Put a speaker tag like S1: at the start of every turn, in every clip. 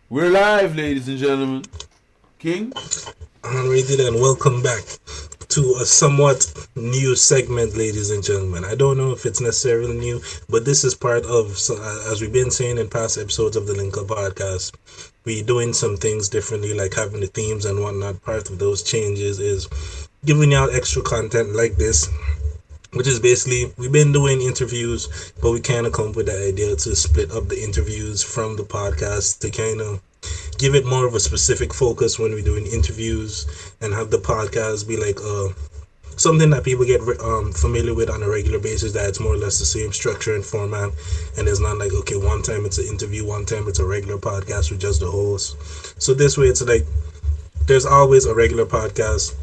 S1: We're live, ladies and gentlemen. King?
S2: Alrighty then, welcome back to a somewhat new segment, ladies and gentlemen. I don't know if it's necessarily new, but this is part of, so, as we've been saying in past episodes of the Link Up podcast, we doing some things differently, like having the themes and whatnot. Part of those changes is giving y'all extra content like this, which is basically we've been doing interviews, but we kind of come up with the idea to split up the interviews from the podcast to kind of give it more of a specific focus when we're doing interviews and have the podcast be like something that people get familiar with on a regular basis, that it's more or less the same structure and format, and it's not like, okay, one time it's an interview, one time it's a regular podcast with just the host. So this way it's like there's always a regular podcast.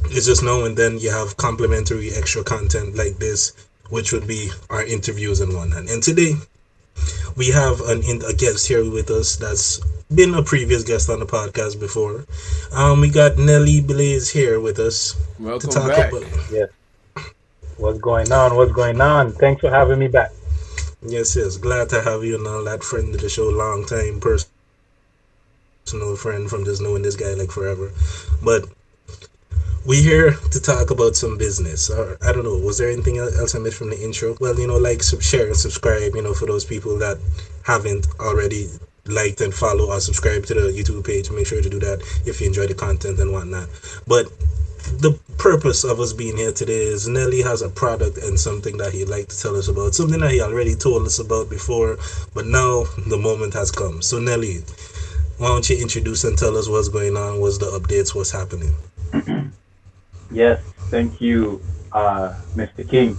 S2: It's just now and then you have complimentary extra content like this, which would be our interviews and whatnot. And today we have a guest here with us that's been a previous guest on the podcast before. We got Nelly Blaise here with us to
S1: Welcome
S2: talk
S1: back.
S2: about.
S3: Yes. What's going on? What's going on? Thanks for having me back.
S2: Yes, yes, glad to have you and all that friend of the show, long time personal friend from just knowing this guy like forever. But we here to talk about some business. Or I don't know. Was there anything else I missed from the intro? Well, like, share, and subscribe. For those people that haven't already liked and follow or subscribe to the YouTube page, make sure to do that if you enjoy the content and whatnot. But the purpose of us being here today is Nelly has a product and something that he'd like to tell us about. Something that he already told us about before, but now the moment has come. So Nelly, why don't you introduce and tell us what's going on, what's the updates, what's happening?
S3: Yes, thank you, Mr. King.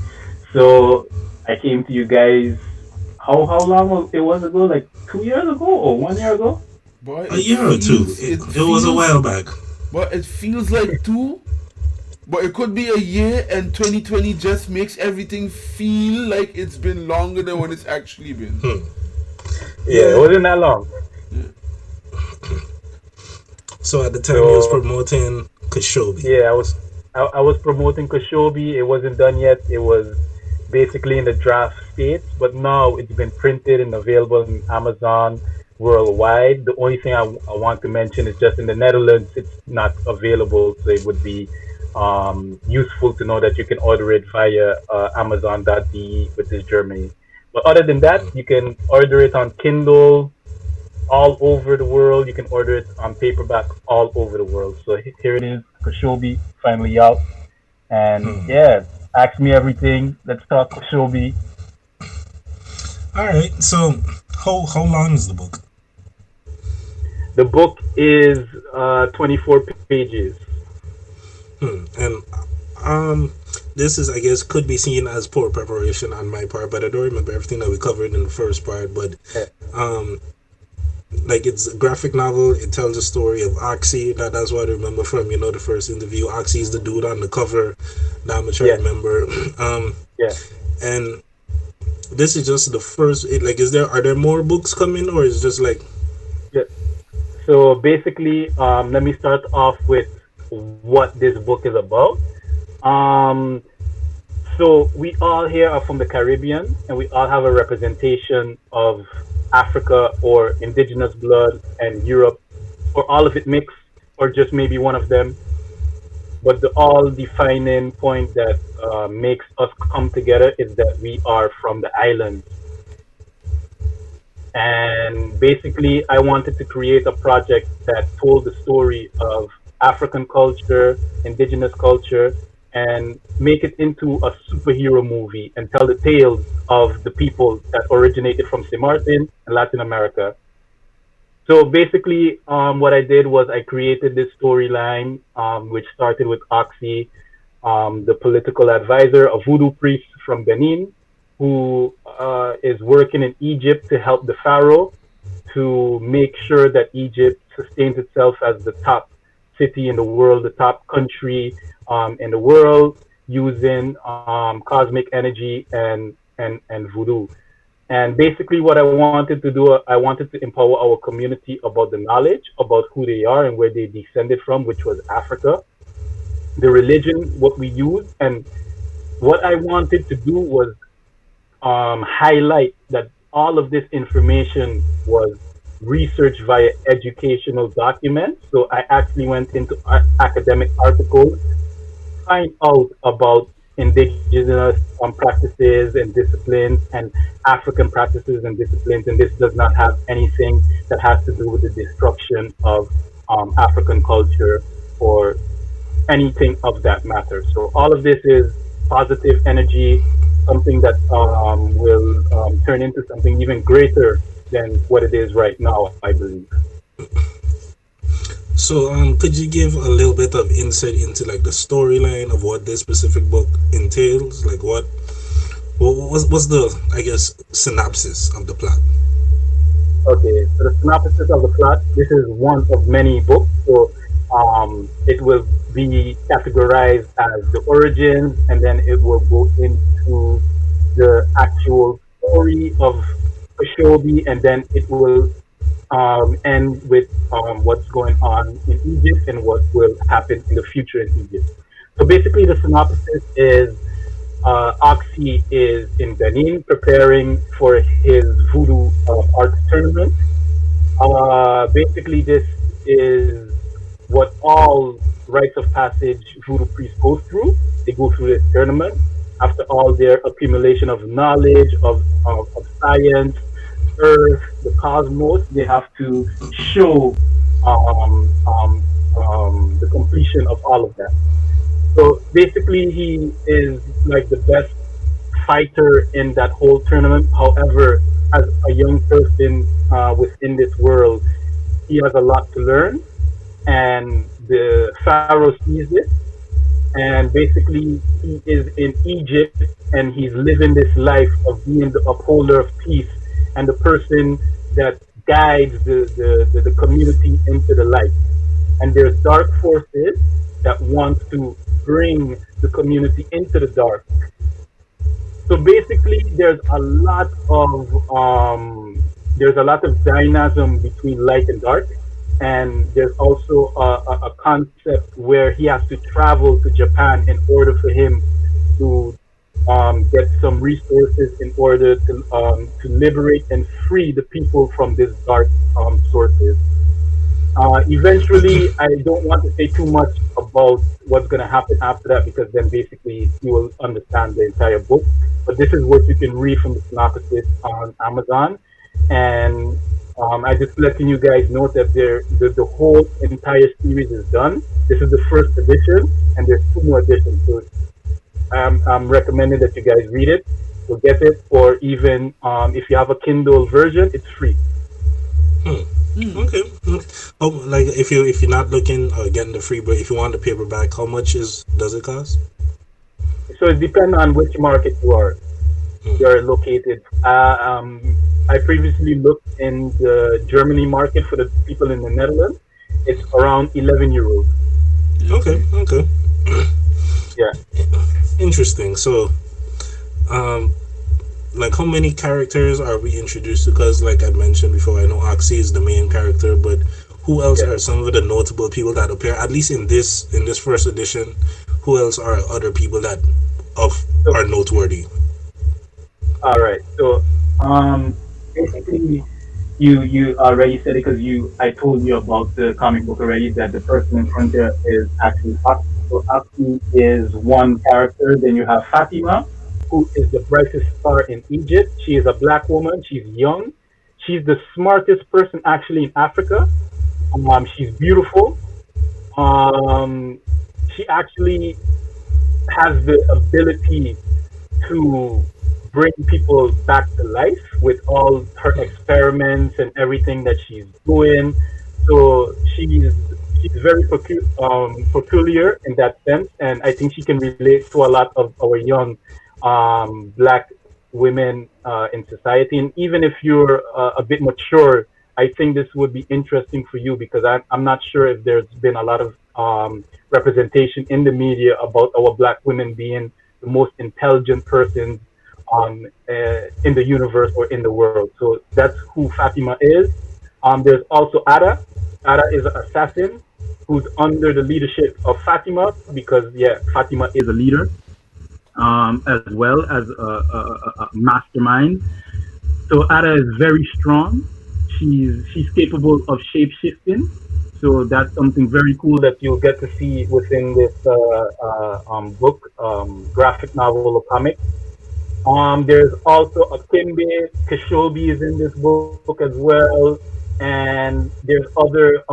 S3: So I came to you guys. How long it was ago? Like 2 years ago or 1 year ago?
S1: Boy,
S2: A year or two. It was a while back.
S1: but it feels like two. But it could be a year, and 2020 just makes everything feel like it's been longer than what it's actually been.
S3: Yeah, it
S2: Yeah.
S3: wasn't that long.
S2: So at the time he was
S3: So
S2: promoting Kushobi.
S3: yeah, I was promoting Kushobi. It wasn't done yet. It was basically in the draft state, but now it's been printed and available in Amazon worldwide. The only thing I want to mention is just in the Netherlands, it's not available. So it would be useful to know that you can order it via Amazon.de, which is Germany. But other than that, you can order it on Kindle all over the world. You can order it on paperback all over the world. So here it is, Kushobi, finally out. And yeah, ask me everything. Let's talk Kushobi.
S2: All right. So how long is the book?
S3: The book is 24 pages.
S2: And um, this is, I guess, could be seen as poor preparation on my part, but I don't remember everything that we covered in the first part. But
S3: Yeah.
S2: um, like, it's a graphic novel. It tells the story of Oxy. That's what I remember from the first interview. Oxy is the dude on the cover. That much I
S3: Yes.
S2: remember. um,
S3: Yeah.
S2: and this is just the first. Like, are there more books coming, or is it just like?
S3: Yeah. So basically, let me start off with what this book is about. Um, so we all here are from the Caribbean, and we all have a representation of Africa or indigenous blood and Europe, or all of it mixed, or just maybe one of them. But the all defining point that makes us come together is that we are from the island. And basically, I wanted to create a project that told the story of African culture, indigenous culture, and make it into a superhero movie and tell the tales of the people that originated from St. Martin and Latin America. So basically, what I did was I created this storyline, which started with Oxy, the political advisor, a voodoo priest from Benin, who is working in Egypt to help the pharaoh to make sure that Egypt sustains itself as the top city in the world, the top country in the world, using cosmic energy and voodoo. And basically, what I wanted to do, I wanted to empower our community about the knowledge about who they are and where they descended from, which was Africa, the religion, what we use, and what I wanted to do was highlight that all of this information was research via educational documents. So I actually went into academic articles to find out about indigenous practices and disciplines and African practices and disciplines. And this does not have anything that has to do with the destruction of African culture or anything of that matter. So all of this is positive energy, something that will turn into something even greater than what it is right now, I believe.
S2: So, could you give a little bit of insight into like the storyline of what this specific book entails? Like, what's the, I guess, synopsis of the plot?
S3: Okay, so the synopsis of the plot. This is one of many books, so it will be categorized as the origins, and then it will go into the actual story of Kushobi, and then it will end with what's going on in Egypt and what will happen in the future in Egypt. So basically, the synopsis is Oxy is in Benin preparing for his voodoo art tournament. Basically, this is what all rites of passage voodoo priests go through. They go through this tournament. After all their accumulation of knowledge, of science, Earth, the cosmos, they have to show the completion of all of that. So basically, he is like the best fighter in that whole tournament. However, as a young person within this world, he has a lot to learn, and the Pharaoh sees it. And basically, he is in Egypt and he's living this life of being the upholder of peace and the person that guides the community into the light. And there's dark forces that want to bring the community into the dark. So basically, there's a lot of dynamism between light and dark, and there's also a concept where he has to travel to Japan in order for him to get some resources in order to liberate and free the people from these dark sources. Eventually, I don't want to say too much about what's going to happen after that because then basically you will understand the entire book. But this is what you can read from the synopsis on Amazon. And I just letting you guys know that the whole entire series is done. This is the first edition, and there's two more editions. So I'm recommending that you guys read it. So get it, or even if you have a Kindle version, it's free.
S2: Hmm. Okay. Oh, like if you're not looking getting the free, but if you want the paperback, how much is does it cost?
S3: So it depends on which market
S2: Hmm.
S3: you're located. I previously looked in the Germany market for the people in the Netherlands. It's around 11 euros.
S2: Okay.
S1: Okay.
S2: Okay.
S3: Yeah.
S2: Interesting. So, um, like how many characters are we introduced to? Because, like I mentioned before, I know Oxy is the main character, but who else
S3: Yeah.
S2: are some of the notable people that appear? At least in this first edition, who else are other people that of
S3: So,
S2: are noteworthy?
S3: all right. So, um, basically, you already said it because you I told you about the comic book already that the person in front there is actually Aki. So Aki is one character. Then you have Fatima, who is the brightest star in Egypt. She is a black woman. She's young. She's the smartest person actually in Africa. She's beautiful. Um, she actually has the ability to bring people back to life with all her experiments and everything that she's doing. So she's very peculiar in that sense, and I think she can relate to a lot of our young black women in society. And even if you're a bit mature, I think this would be interesting for you because I'm not sure if there's been a lot of representation in the media about our black women being the most intelligent persons in the universe or in the world. So that's who Fatima is. There's also Ada. Ada is an assassin who's under the leadership of Fatima because, yeah, Fatima is a leader as well as a mastermind. So Ada is very strong. she's capable of shape shifting. So that's something very cool that you'll get to see within this book, graphic novel or comic. There's also a Kimbe Kushobi is in this book as well, and there's other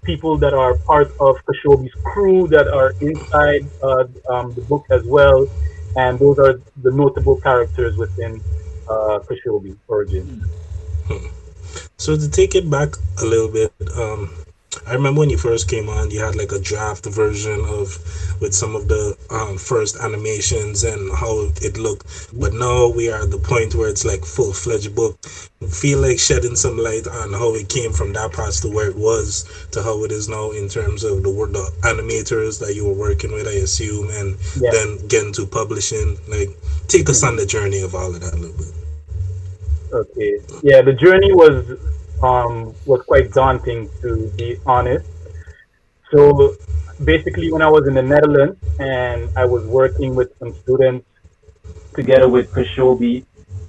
S3: people that are part of Kushobi's crew that are inside the book as well, and those are the notable characters within Kushobi Origins.
S2: So to take it back a little bit, I remember when you first came on, you had like a draft version of with some of the first animations and how it looked. But now we are at the point where it's like full fledged book. Feel like shedding some light on how it came from that past to where it was to how it is now in terms of the animators that you were working with, I assume, and
S3: Yeah.
S2: then getting to publishing. Like, take us on
S3: Mhm.
S2: the journey of all of that a little bit.
S3: Okay. Yeah, the journey was quite daunting to be honest. So basically, when I was in the Netherlands and I was working with some students together with Kushobi,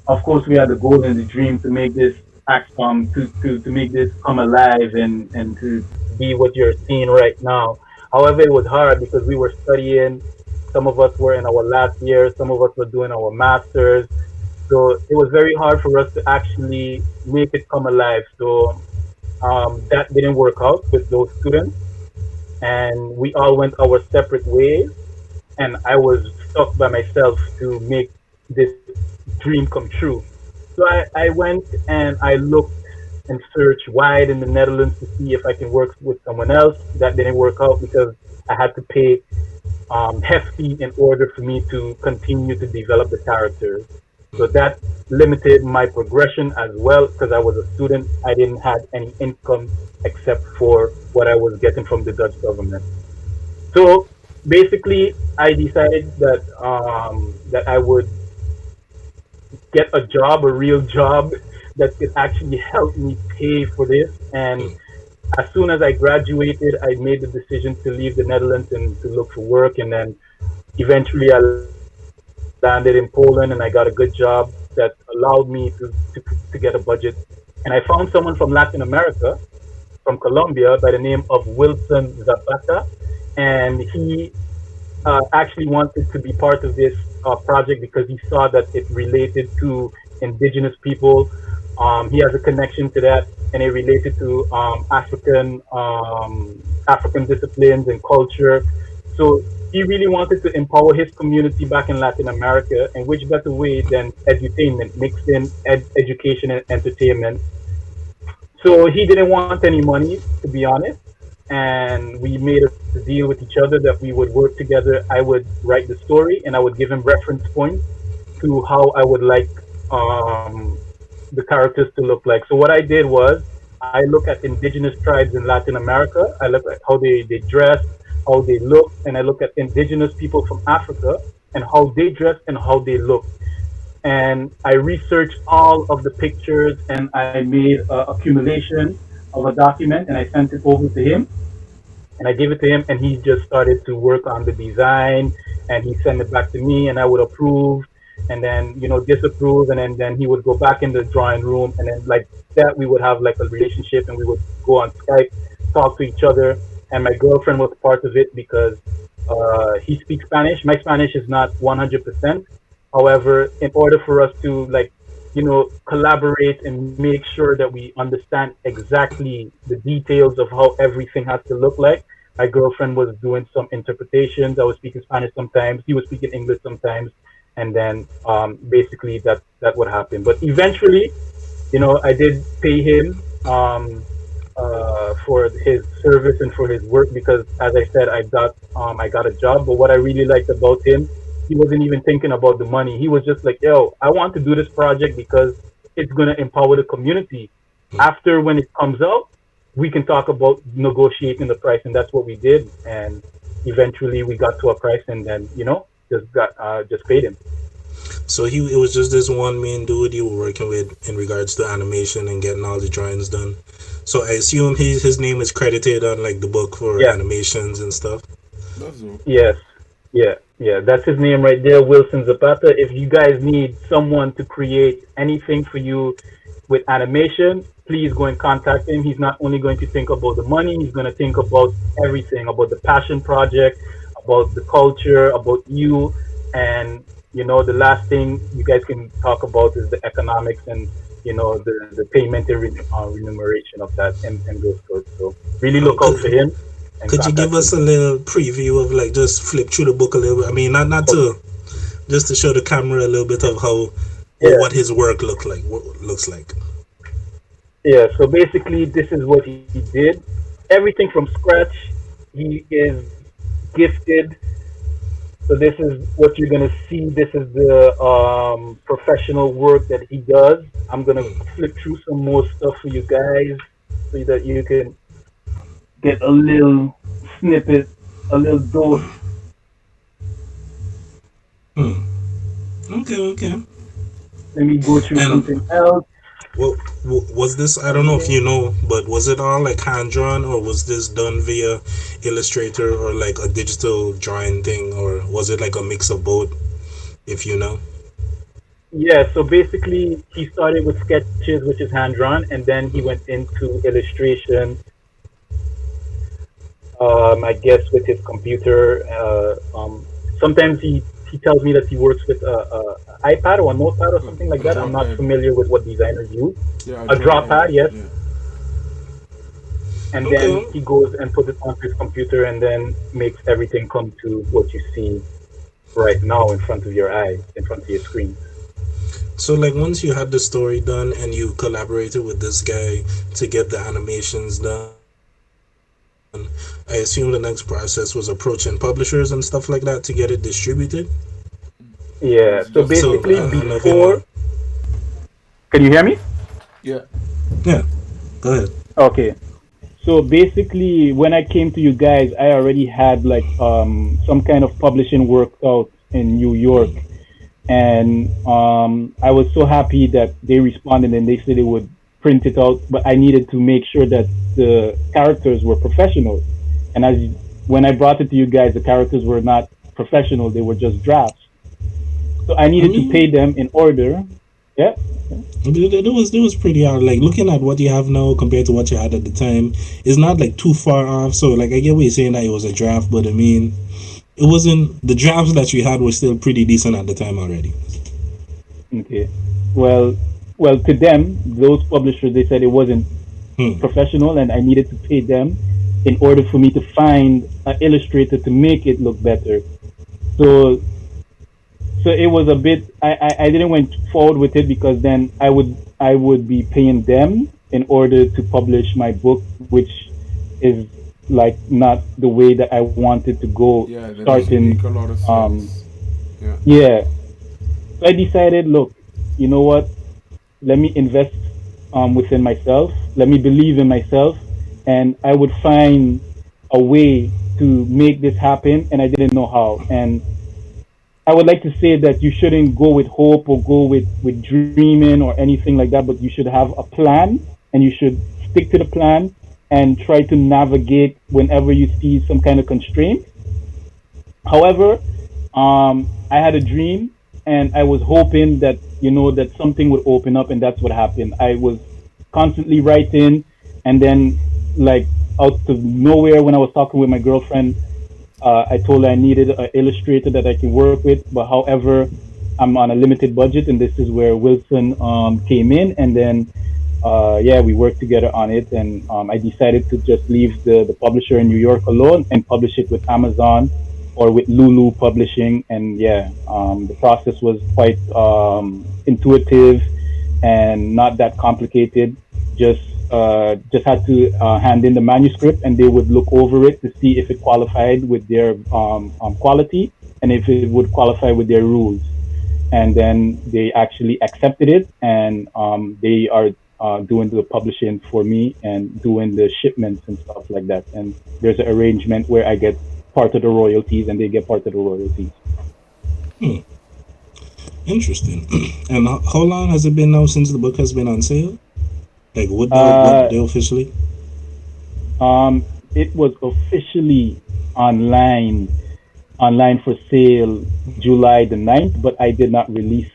S3: of course we had the goal and the dream to make this act to make this come alive and to be what you're seeing right now. However, it was hard because we were studying. Some of us were in our last year. Some of us were doing our masters. So it was very hard for us to actually make it come alive. So that didn't work out with those students, and we all went our separate ways. And I was stuck by myself to make this dream come true. So I went and I looked and searched wide in the Netherlands to see if I can work with someone else. That didn't work out because I had to pay hefty in order for me to continue to develop the characters. So that limited my progression as well because I was a student. I didn't have any income except for what I was getting from the Dutch government. So basically, I decided that I would get a job, a real job that could actually help me pay for this. And as soon as I graduated, I made the decision to leave the Netherlands and to look for work. And then eventually, I landed in Poland and I got a good job that allowed me to get a budget. And I found someone from Latin America, from Colombia, by the name of Wilson Zapata, and he actually wanted to be part of this project because he saw that it related to indigenous people. He has a connection to that, and it related to African disciplines and culture. So he really wanted to empower his community back in Latin America, and which better way than edutainment, mixed in education and entertainment. So he didn't want any money, to be honest. And we made a deal with each other that we would work together. I would write the story and I would give him reference points to how I would like um, the characters to look like. So what I did was I look at indigenous tribes in Latin America. I look at how they dress, how they look, and I look at indigenous people from Africa and how they dress and how they look. And I researched all of the pictures and I made a accumulation of a document and I sent it over to him and I gave it to him and he just started to work on the design and he sent it back to me and I would approve and then disapprove and then he would go back in the drawing room and then like that we would have like a relationship and we would go on Skype, talk to each other, and my girlfriend was part of it because he speaks Spanish. My Spanish is not 100%. However, in order for us to collaborate and make sure that we understand exactly the details of how everything has to look like, my girlfriend was doing some interpretations. I was speaking Spanish sometimes. He was speaking English sometimes, and then basically that would happen. But eventually, I did pay him for his service and for his work because, as I said, I got a job. But what I really liked about him, he wasn't even thinking about the money. He was just like, "Yo, I want to do this project because it's gonna empower the community. After when it comes out, we can talk about negotiating the price." And that's what we did. And eventually, we got to a price, and then just paid him.
S2: So it was just this one main dude you were working with in regards to animation and getting all the drawings done. So I assume his name is credited on like the book for
S3: Yeah.
S2: animations and stuff.
S1: That's all.
S3: Yes. Yeah, that's his name right there, Wilson Zapata. If you guys need someone to create anything for you with animation, please go and contact him. He's not only going to think about the money, he's going to think about everything, about the passion project, about the culture, about you. And, the last thing you guys can talk about is the economics and, the payment and remuneration of that and those sorts. So really
S2: Um,
S3: look out
S2: could,
S3: for him and
S2: could you give
S3: contact
S2: us
S3: him.
S2: a little preview of like just flip through the book a little bit? I mean, not
S3: Okay.
S2: to just to show the camera a little bit of how
S3: Yeah.
S2: what his work looks like.
S3: Yeah, so basically, this is what he did. Everything from scratch. He is gifted. So this is what you're gonna see. This is the professional work that he does. I'm gonna
S2: Hmm.
S3: flip through some more stuff for you guys so that you can get a little snippet, a little dose.
S2: Hmm. Okay, okay.
S3: Let me go through
S2: And
S3: something else.
S2: what was this? I don't know if you know, but was it all like hand drawn, or was this done via Illustrator or like a digital drawing thing, or was it like a mix of both? If you know.
S3: Yeah, so basically, he started with sketches, which is hand drawn, and then he went into illustration. I guess with his computer. Sometimes he tells me that he works with a iPad or a notepad or something like
S1: A
S3: that. I'm
S1: drop
S3: not
S1: head.
S3: familiar with what designers use.
S1: Yeah, a
S3: A
S1: drop
S3: drop
S1: head.
S3: pad, yes,
S1: Yeah.
S3: and then
S2: Okay.
S3: he goes and puts it onto his computer and then makes everything come to what you see right now in front of your eyes, in front of your screen.
S2: So like once you had the story done and you collaborated with this guy to get the animations done, I assume the next process was approaching publishers and stuff like that to get it distributed.
S1: It
S3: Yeah.
S1: was
S3: So
S1: just about the
S3: basically,
S2: I don't know if you
S1: animation.
S2: know.
S3: before, can you hear me?
S1: Yeah.
S2: Yeah, go ahead.
S3: Okay. So basically, when I came to you guys, I already had like some kind of publishing worked out in New York, and I was so happy that they responded and they said they would print it out. But I needed to make sure that the characters were professional, and when I brought it to you guys, the characters were not professional; they were just drafts. So I
S2: I
S3: needed to
S2: mean,
S3: pay them in order. Yeah.
S2: it was pretty hard. Like looking at what you have now compared to what you had at the time, is not like too far off. So like I get what you're saying that it was a draft, but I mean, it wasn't the drafts that you had were still pretty decent at the time already.
S3: Okay. Well, well, to them, those publishers, they said it wasn't
S2: Hmm.
S3: professional, and I needed to pay them in order for me to find an illustrator to make it look better. So, so it was a bit. I didn't went forward with it because then I would be paying them in order to publish my book, which is like not the way that I wanted to go.
S1: Yeah, that doesn't
S3: Starting,
S1: make a lot of sense. Yeah.
S3: yeah. So I decided, look, you know what? Let me invest within myself. Let me believe in myself, and I would find a way to make this happen. And I didn't know how. And I would like to say that you shouldn't go with hope or go with dreaming or anything like that, but you should have a plan and you should stick to the plan and try to navigate whenever you see some kind of constraint. However, I had a dream and I was hoping that that something would open up, and that's what happened. I was constantly writing, and then like out of nowhere, when I was talking with my girlfriend, I told her I needed an illustrator that I can work with, but however, I'm on a limited budget, and this is where Wilson came in, and then yeah, we worked together on it, and I decided to just leave the publisher in New York alone and publish it with Amazon or with Lulu Publishing, and yeah, the process was quite intuitive and not that complicated. Just just had to hand in the manuscript, and they would look over it to see if it qualified with their quality and if it would qualify with their rules. And then they actually accepted it, and they are doing the publishing for me and doing the shipments and stuff like that. And there's an arrangement where I get part of the royalties and they get part of the royalties.
S2: Hmm. Interesting. And how long has it been now since the book has been on sale? Like what
S3: Uh,
S2: day officially?
S3: it was officially online online for sale July the 9th, but I did not release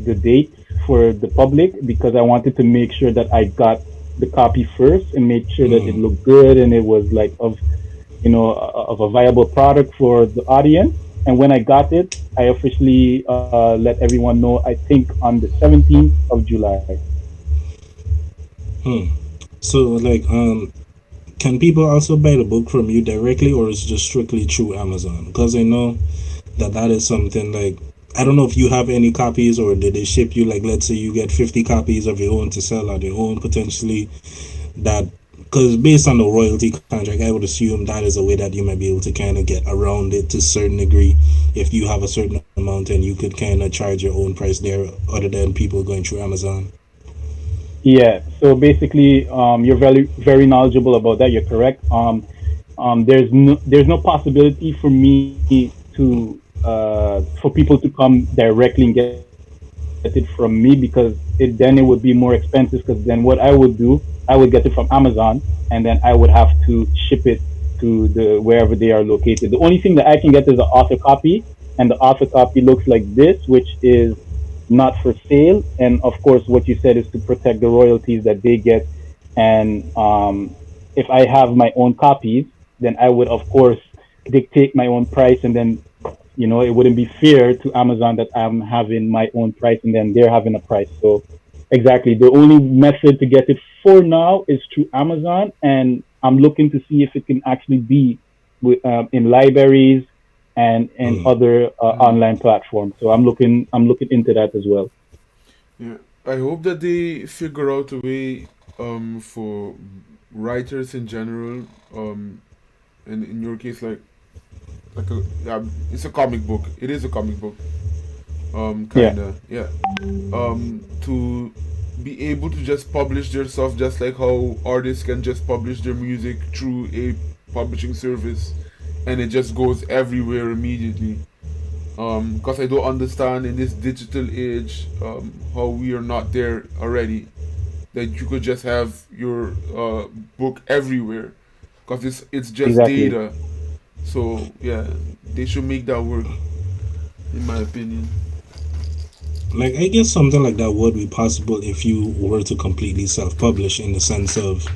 S3: the dates for the public because I wanted to make sure that I got the copy first and make sure that it
S2: Mm.
S3: looked good and it was like of of a viable product for the audience. And when I got it, I officially let everyone know. I think on the 17th of July.
S2: Hmm. So like can people also buy the book from you directly, or is it just strictly through Amazon? Because I know that is something like, I don't know if you have any copies, or did they ship you, like, let's say you get 50 copies of your own to sell on your own potentially, that, because based on the royalty contract, I would assume that is a way that you might be able to kind of get around it to a certain degree if you have a certain amount and you could kind of charge your own price there other than people going through Amazon.
S3: Yeah. So basically, you're very knowledgeable about that. You're correct. There's no possibility for me for people to come directly and get it from me because then it would be more expensive. Because then what I would do, I would get it from Amazon, and then I would have to ship it to the wherever they are located. The only thing that I can get is an author copy, and the author copy looks like this, which is not for sale. And of course, what you said is to protect the royalties that they get. And if I have my own copies, then I would, of course, dictate my own price. And then, it wouldn't be fair to Amazon that I'm having my own price and then they're having a price. So, exactly. The only method to get it for now is through Amazon. And I'm looking to see if it can actually be in libraries and
S2: Mm.
S3: other
S1: Mm.
S3: online platforms. So I'm looking into that as well.
S1: Yeah, I hope that they figure out a way for writers in general, and in your case, like a yeah, it's a comic book. It is a comic book.
S3: Yeah,
S1: Kinda, yeah. To be able to just publish their stuff, just like how artists can just publish their music through a publishing service, and it just goes everywhere immediately. Because I don't understand in this digital age, how we are not there already. That you could just have your book everywhere, because it's just
S3: exactly.
S1: data. So yeah, they should make that work, in my opinion.
S2: Like, I guess something like that would be possible if you were to completely self-publish, in the sense of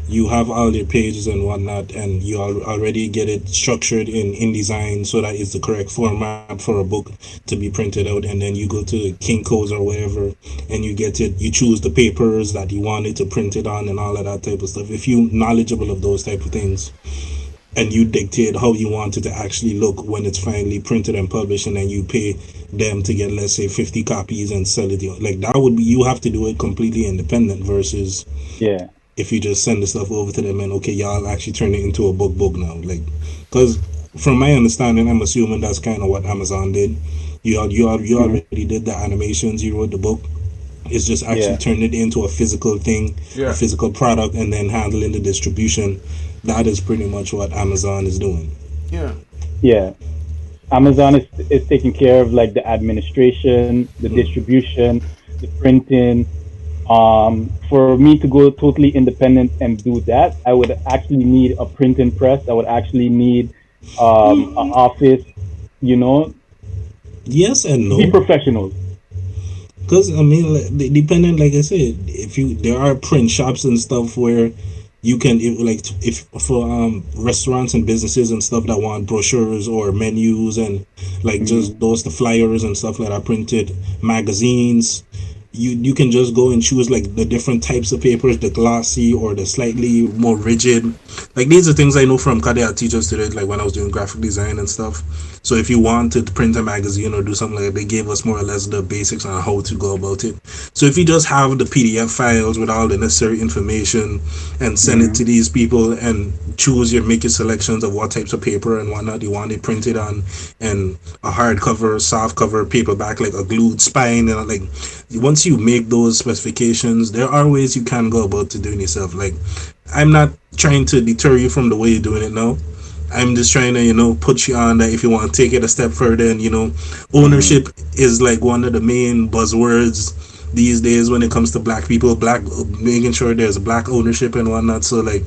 S2: you have all your pages and whatnot, and you already get it structured in InDesign so that it's the correct format for a book to be printed out, and then you go to Kinko's or wherever, and you get it, you choose the papers that you want it to print it on and all of that type of stuff. If you knowledgeable of those type of things, and you dictate how you want it to actually look when it's finally printed and published, and then you pay them to get, let's say, 50 copies and sell it, like, that would be, you have to do it completely independent, versus
S3: Yeah,
S2: if you just send the stuff over to them and, okay, y'all actually turn it into a book now, like, because from my understanding, I'm assuming that's kind of what Amazon did. You
S3: hmm,
S2: already did the animations, you wrote the book. It's just actually
S3: yeah,
S2: turned it into a physical thing, a
S1: Yeah,
S2: physical product, and then handling the distribution. That is pretty much what Amazon is doing.
S1: yeah,
S3: yeah. Amazon is taking care of like the administration, the distribution, the printing. For me to go totally independent and do that, I would actually need a printing press. I would actually need an office, you know,
S2: Yes and
S3: be
S2: no.
S3: professional.
S2: Because I mean, like, depending, like I said, if you, there are print shops and stuff where you can, if for restaurants and businesses and stuff that want brochures or menus, and like just
S3: Mm,
S2: those, the flyers and stuff like that, printed magazines, you can just go and choose like the different types of papers, the glossy or the slightly more rigid. Like, these are things I know from Kadia teachers today, like when I was doing graphic design and stuff. So if you wanted to print a magazine or do something like that, they gave us more or less the basics on how to go about it. So if you just have the PDF files with all the necessary information and send it to
S3: mm.
S2: these people, and choose your, make your selections of what types of paper and whatnot you want it printed on, and a hardcover, soft cover, paperback, like a glued spine, and like, once you make those specifications, there are ways you can go about to doing yourself. Like, I'm not trying to deter you from the way you're doing it now. I'm just trying to, put you on that if you want to take it a step further. And,
S3: Mm.
S2: ownership is like one of the main buzzwords these days when it comes to black people, making sure there's black ownership and whatnot. So, like,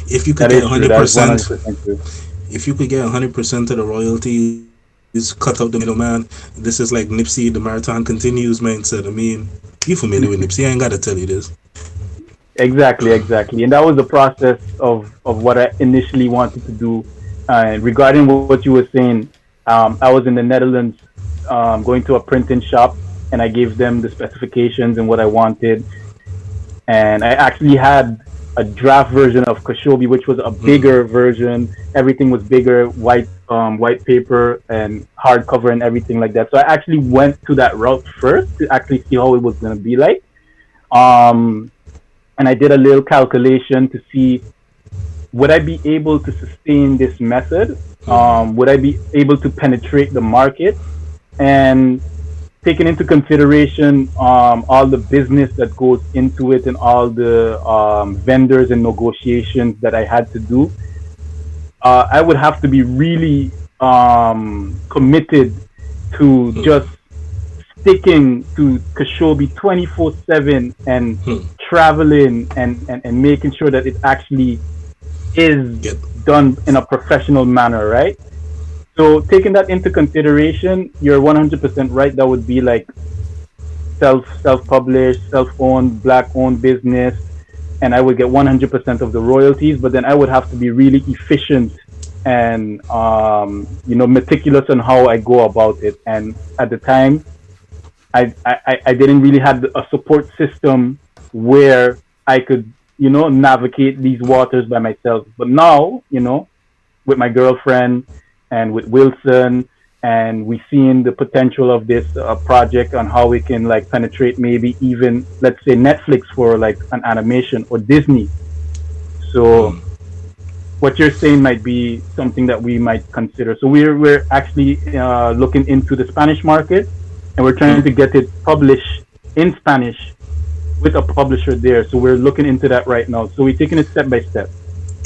S2: if you could
S3: That
S2: get
S3: is true. That is
S2: 100%,
S3: 100% true.
S2: if you could get 100% of the royalties, cut out the middleman, this is like Nipsey, the marathon continues mindset. I mean, you familiar with Nipsey? I ain't gotta tell you this.
S3: Exactly, exactly. And that was the process of what I initially wanted to do. Regarding what you were saying, I was in the Netherlands going to a printing shop, and I gave them the specifications and what I wanted. And I actually had a draft version of Kushobi, which was a bigger version. Everything was bigger, white paper and hardcover and everything like that. So I actually went to that route first to actually see how it was going to be like. Um, and I did a little calculation to see would I be able to sustain this method? Would I be able to penetrate the market? And taking into consideration all the business that goes into it and all the vendors and negotiations that I had to do, I would have to be really committed to just sticking to Kashobi 24/7 and traveling and making sure that it actually is
S2: Get
S3: done in a professional manner, right? So taking that into consideration, you're 100% right. That would be like self published, self owned, black owned business, and I would get 100% of the royalties. But then I would have to be really efficient and meticulous on how I go about it. And at the time, I didn't really have a support system where I could navigate these waters by myself. But now, with my girlfriend and with Wilson, and we seen the potential of this project on how we can like penetrate maybe even let's say Netflix for like an animation or Disney. So what you're saying might be something that we might consider. So we're actually looking into the Spanish market, and we're trying to get it published in Spanish with a publisher there. So we're looking into that right now. So we're taking it step by step.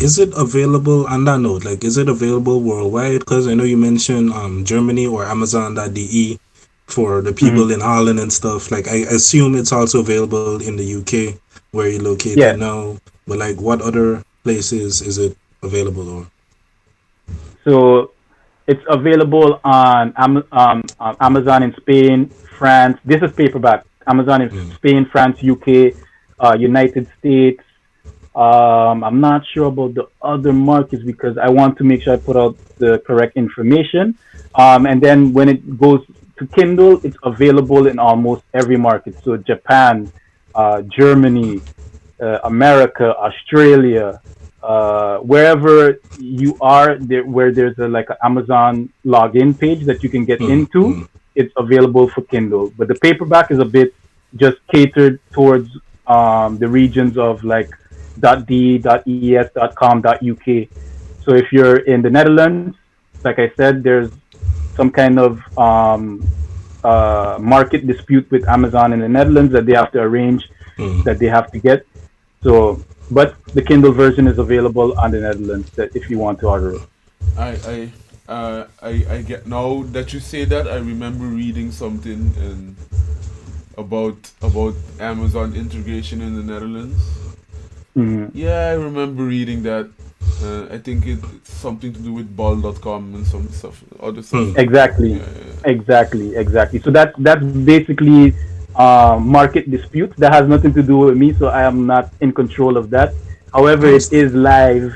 S2: is it available on that note? Like, is it available worldwide? Because I know you mentioned Germany or Amazon.de for the
S3: Hmm.
S2: people in Holland and stuff. Like, I assume it's also available in the UK where you're located
S3: Yes.
S2: now. But like, what other places is it available or?
S3: So it's available on Amazon in Spain, France. This is paperback. Amazon in
S2: Mm,
S3: Spain, France, UK, United States. I'm not sure about the other markets because I want to make sure I put out the correct information. And then when it goes to Kindle, it's available in almost every market. So Japan, Germany, America, Australia, wherever you are, there, where there's a, like an Amazon login page that you can get into,
S2: mm.
S3: it's available for Kindle. But the paperback is a bit just catered towards the regions of like .d, .es, .com, .uk. So if you're in the Netherlands, like I said, there's some kind of market dispute with Amazon in the Netherlands that they have to arrange, that they have to get. So, but the Kindle version is available on the Netherlands that if you want to order it.
S1: I get now that you say that. I remember reading something and about Amazon integration in the Netherlands.
S3: Mhm.
S1: Yeah, I remember reading that. I think it's something to do with ball.com and some stuff, other stuff.
S3: Exactly,
S1: Yeah, yeah.
S3: exactly, exactly. So that's basically market dispute. That has nothing to do with me, so I am not in control of that. However, it
S2: Honestly,
S3: is live,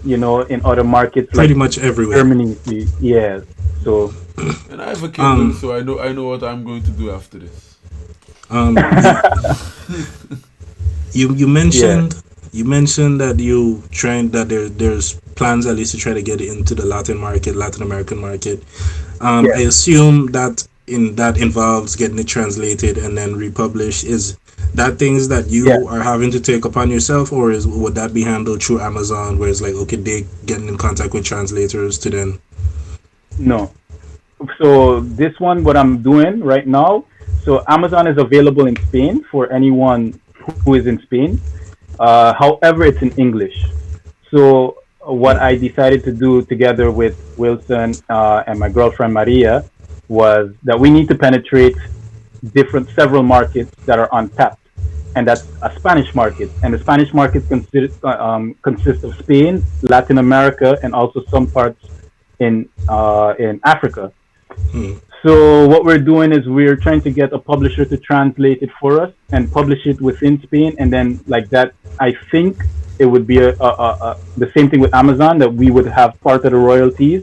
S3: in other markets
S2: pretty
S3: like
S2: much everywhere.
S3: Germany. Yes. So
S1: And I have a Kindle,
S2: Um,
S1: so I know what I'm going to do after this.
S2: you you
S3: yeah,
S2: mentioned that you trying that there's plans at least to try to get it into the Latin American market. I
S3: yeah,
S2: assume that that involves getting it translated and then republished. Is that things that
S3: yeah.
S2: you are having to take upon yourself, or is would that be handled through Amazon, where it's like okay, they getting in contact with translators to then?
S3: No. So this one, what I'm doing right now. So Amazon is available in Spain for anyone who is in Spain. However, it's in English. So what I decided to do together with Wilson and my girlfriend Maria was that we need to penetrate different several markets that are untapped. and that's a Spanish market. And the Spanish market consists of Spain, Latin America, and also some parts in Africa.
S2: Hmm.
S3: So what we're doing is we're trying to get a publisher to translate it for us and publish it within Spain, and then like that, I think it would be the same thing with Amazon, that we would have part of the royalties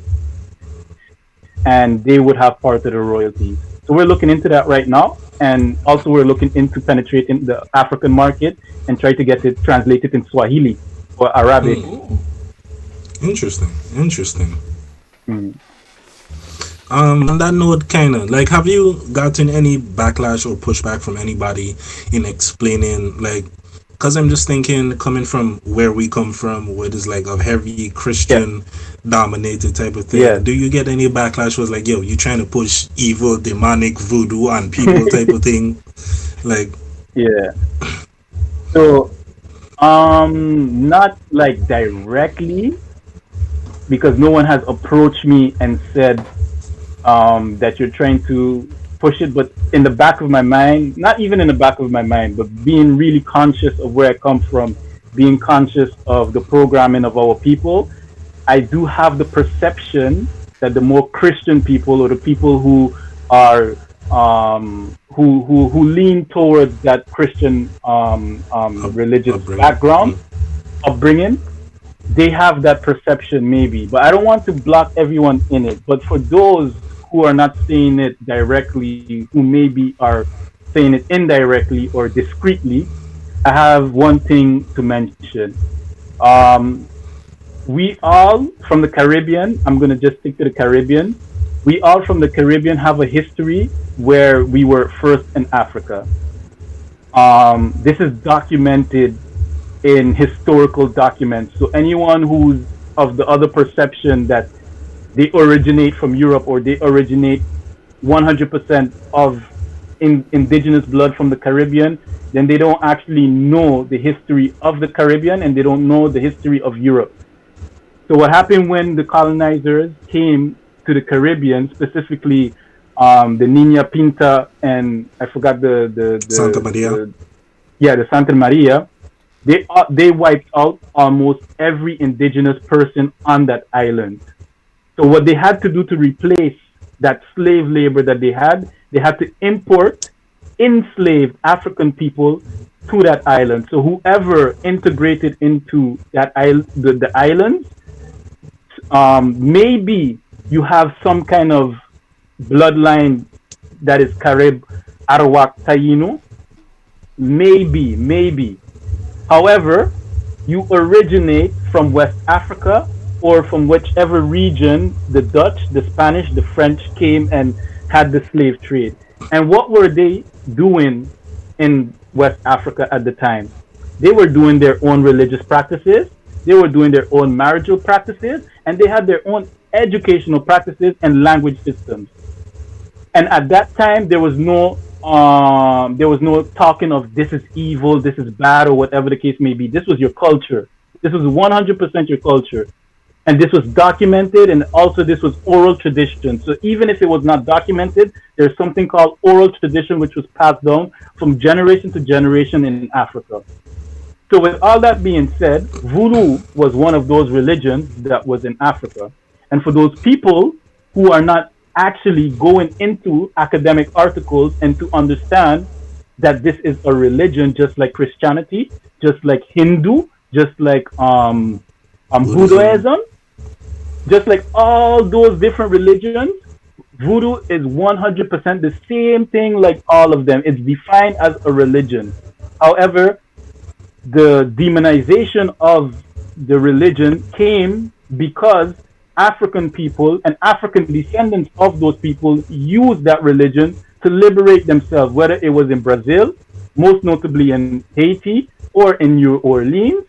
S3: and they would have part of the royalties. So we're looking into that right now, and also we're looking into penetrating the African market and try to get it translated in Swahili or Arabic.
S1: Oh,
S2: Interesting. Interesting.
S3: Mm.
S2: On that note, kind of like, have you gotten any backlash or pushback from anybody in explaining, like, because I'm just thinking, coming from where we come from, where it's like a heavy
S3: Yes,
S2: Christian dominated type of thing,
S3: yes.
S2: do you get any backlash? Was like, yo, you trying to push evil, demonic voodoo on people type of thing? Like,
S3: Yeah. So not like directly, because no one has approached me and said that you're trying to push it, but in the back of my mind, not even in the back of my mind, but being really conscious of where I come from, being conscious of the programming of our people, I do have the perception that the more Christian people, or the people who are who lean towards that Christian religious
S2: upbringing.
S3: background, upbringing, they have that perception maybe. But I don't want to block everyone in it. But for those who are not saying it directly, who maybe are saying it indirectly or discreetly, I have one thing to mention. Um, we all from the Caribbean, I'm going to just stick to the Caribbean. We all from the Caribbean have a history where we were first in Africa. This is documented in historical documents. So anyone who's of the other perception that they originate from Europe, or they originate 100% of indigenous blood from the Caribbean, then they don't actually know the history of the Caribbean, and they don't know the history of Europe. So what happened when the colonizers came to the Caribbean, specifically the Nina Pinta, and I forgot
S2: Santa Maria.
S3: the Santa Maria, they wiped out almost every indigenous person on that island. So what they had to do to replace that slave labor that they had to import enslaved African people to that island. So whoever integrated into that island, the islands, maybe you have some kind of bloodline that is Carib, Arawak, Taino. Maybe. However, you originate from West Africa, or from whichever region the Dutch, the Spanish, the French came and had the slave trade. And what were they doing in West Africa at the time? They were doing their own religious practices, they were doing their own marital practices, and they had their own educational practices and language systems. And at that time, there was no talking of this is evil, this is bad, or whatever the case may be. This was your culture. This was 100% your culture, and this was documented, and also this was oral tradition. So even if it was not documented, there's something called oral tradition, which was passed down from generation to generation in Africa. So with all that being said, voodoo was one of those religions that was in Africa. And for those people who are not actually going into academic articles and to understand that this is a religion just like Christianity, just like Hindu, just like
S2: Buddhism.
S3: Buddhism, just like all those different religions, voodoo is 100% the same thing like all of them. It's defined as a religion. However, the demonization of the religion came because African people and African descendants of those people used that religion to liberate themselves, whether it was in Brazil, most notably in Haiti, or in New Orleans.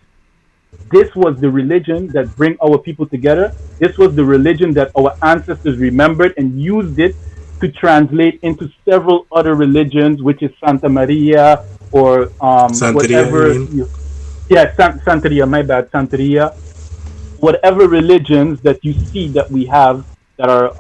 S3: This was the religion that bring our people together. This was the religion that our ancestors remembered and used it to translate into several other religions, which is Santa Maria, or
S2: Santeria, you
S3: whatever.
S2: mean?
S3: Yeah, Santeria. My bad, Santeria. Whatever religions that you see that we have that are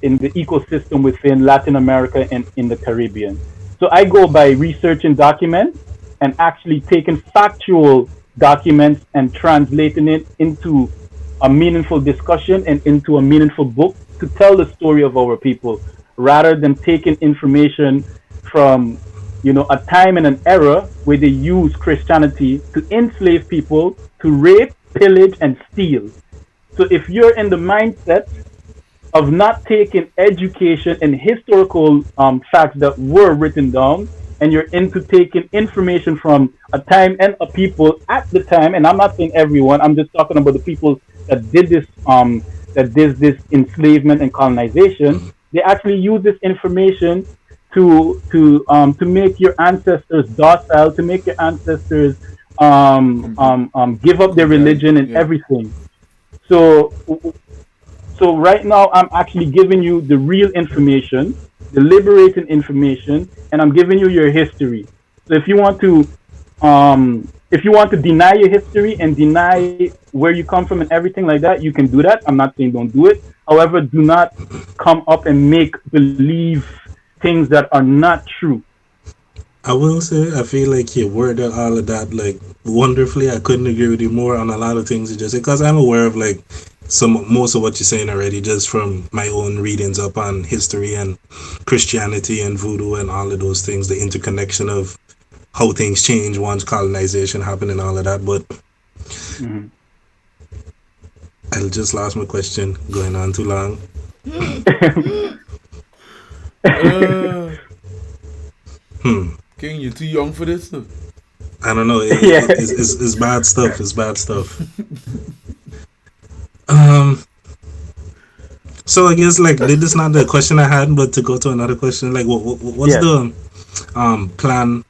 S3: in the ecosystem within Latin America and in the Caribbean. So I go by researching documents and actually taking factual documents and translating it into a meaningful discussion and into a meaningful book to tell the story of our people rather than taking information from a time and an era where they use Christianity to enslave people, to rape, pillage, and steal. So if you're in the mindset of not taking education and historical facts that were written down, and you're into taking information from a time and a people at the time, and I'm not saying everyone, I'm just talking about the people that did this enslavement and colonization. They actually use this information to make your ancestors docile, to make your ancestors give up their
S1: Comply.
S3: religion and
S1: Yeah.
S3: everything. So so right now I'm actually giving you the real information, the liberating information, and I'm giving you your history. So if you want to deny your history and deny where you come from and everything like that, you can do that. I'm not saying don't do it. However, do not come up and make believe things that are not true.
S2: I will say I feel like you worded all of that like wonderfully. I couldn't agree with you more on a lot of things you just said because I'm aware of like some most of what you're saying already just from my own readings up on history and Christianity and voodoo and all of those things, the interconnection of how things change once colonization happened and all of that. But
S3: Mhm.
S2: I'll just last my question going on too long.
S1: Uh,
S2: Hmm.
S1: King, you're too young for this. No?
S2: I don't know.
S3: Yeah.
S2: It's bad stuff. It's bad stuff. Um. So I guess like this is not the question I had, but to go to another question, like what's
S3: Yes.
S2: the plan?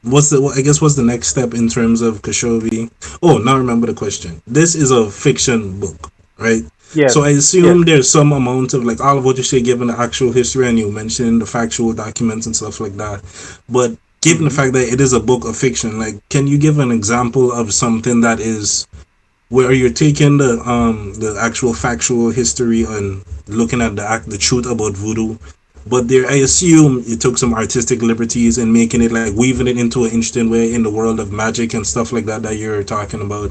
S2: What's the I guess what's the next step in terms of Kushobi? Oh, now I remember the question. This is a fiction book, right?
S3: Yes.
S2: So I
S3: Yes.
S2: assume there's some amount of like all of what you say, given the actual history, and you mentioned the factual documents and stuff like that. But given the
S1: Mm-hmm.
S2: fact that it is a book of fiction, like, can you give an example of something that is where you're taking the actual factual history and looking at the truth about voodoo, but there I assume you took some artistic liberties and making it like weaving it into an interesting way in the world of magic and stuff like that that you're talking about.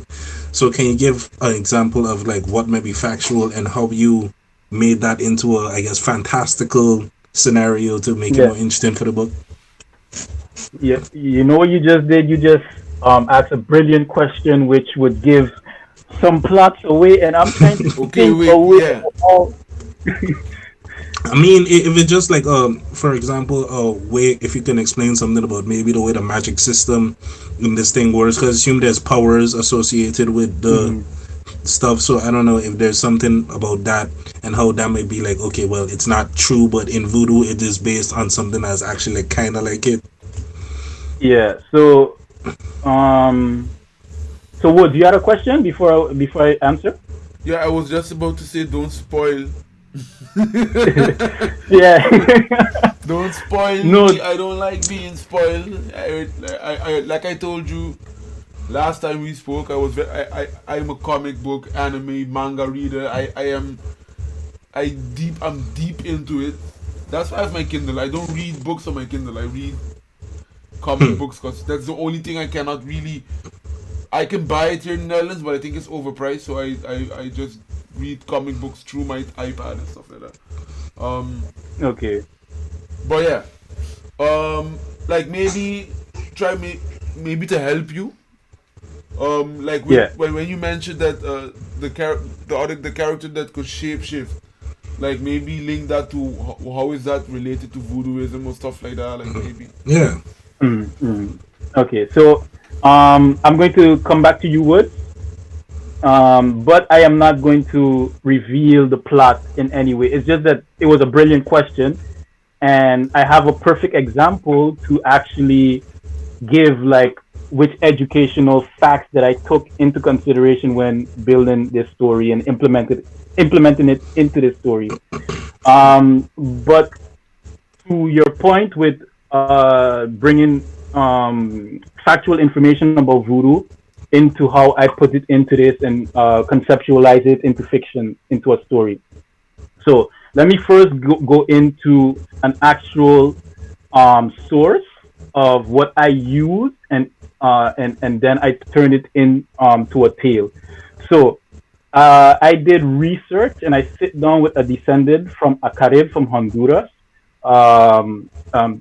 S2: So can you give an example of like what may be factual and how you made that into a I guess fantastical scenario to make it
S3: Yeah.
S2: more interesting for the book?
S3: Yeah. You know what you just did? You just asked a brilliant question, which would give some plots away, and I'm trying to
S1: Okay,
S3: think
S1: wait,
S3: away
S1: yeah.
S3: all.
S2: I mean, if it's just like for example, a way if you can explain something about maybe the way the magic system in this thing works, because I assume there's powers associated with the
S3: Mhm.
S2: stuff. So I don't know if there's something about that and how that might be like. Okay, well, it's not true, but in voodoo, it is based on something that's actually like, kind of like it.
S3: Yeah. Um. So, Woods, you had a question before I answer?
S1: Yeah, I was just about to say don't spoil.
S3: Yeah.
S1: Don't spoil me.
S3: No.
S1: I don't like being spoiled. Like I told you last time we spoke. I'm a comic book, anime, manga reader. I'm deep into it. That's why I have my Kindle. I don't read books on my Kindle. I read comic
S2: Hmm.
S1: books because that's the only thing I cannot really. I can buy it here in the Netherlands, but I think it's overpriced. So I just read comic books through my iPad and stuff like that. Um,
S3: Okay.
S1: but yeah, like maybe try maybe to help you. Like
S3: Yeah.
S1: when you mentioned that the character that could shapeshift, like maybe link that to how is that related to voodooism or stuff like that. Like maybe.
S2: Yeah.
S3: Mm. Okay. So, I'm going to come back to you, Woods. But I am not going to reveal the plot in any way. It's just that it was a brilliant question, and I have a perfect example to actually give, like, which educational facts that I took into consideration when building this story and implementing it into this story. But to your point with bringing factual information about voodoo into how I put it into this and conceptualize it into fiction, into a story. So let me first go into an actual source of what I use, and then I turned it in to a tale. So I did research and I sit down with a descendant from a Carib from Honduras.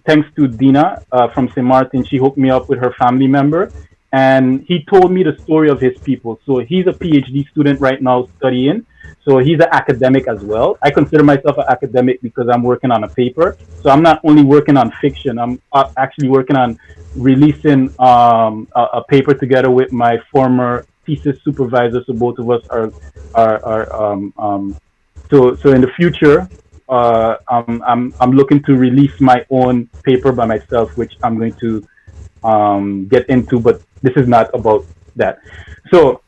S3: Thanks to Dina from St. Martin, she hooked me up with her family member, and he told me the story of his people. So he's a PhD student right now studying. So he's an academic as well. I consider myself an academic because I'm working on a paper. So I'm not only working on fiction, I'm actually working on releasing a paper together with my former thesis supervisor. So both of us are so in the future, I'm looking to release my own paper by myself, which I'm going to get into, but this is not about that. So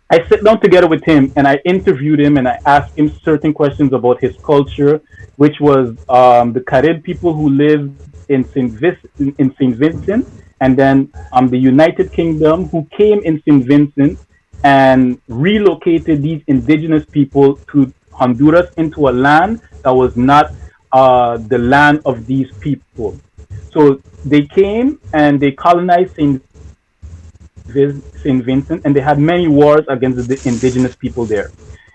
S3: I sit down together with him and I interviewed him and I asked him certain questions about his culture, which was the Carib people who live in Saint Vincent, and then the United Kingdom who came in Saint Vincent and relocated these indigenous people to Honduras into a land that was not the land of these people. So they came and they colonized Saint Vincent, and they had many wars against the indigenous people there.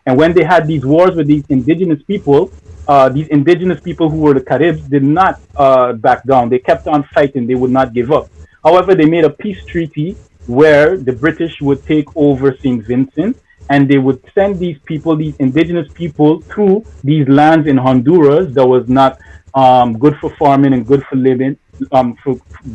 S3: And when they had these wars with these indigenous people who were the Caribs did not back down. They kept on fighting. They would not give up. However, they made a peace treaty where the British would take over Saint Vincent, and they would send these people, these indigenous people, to these lands in Honduras that was not good for farming and good for living,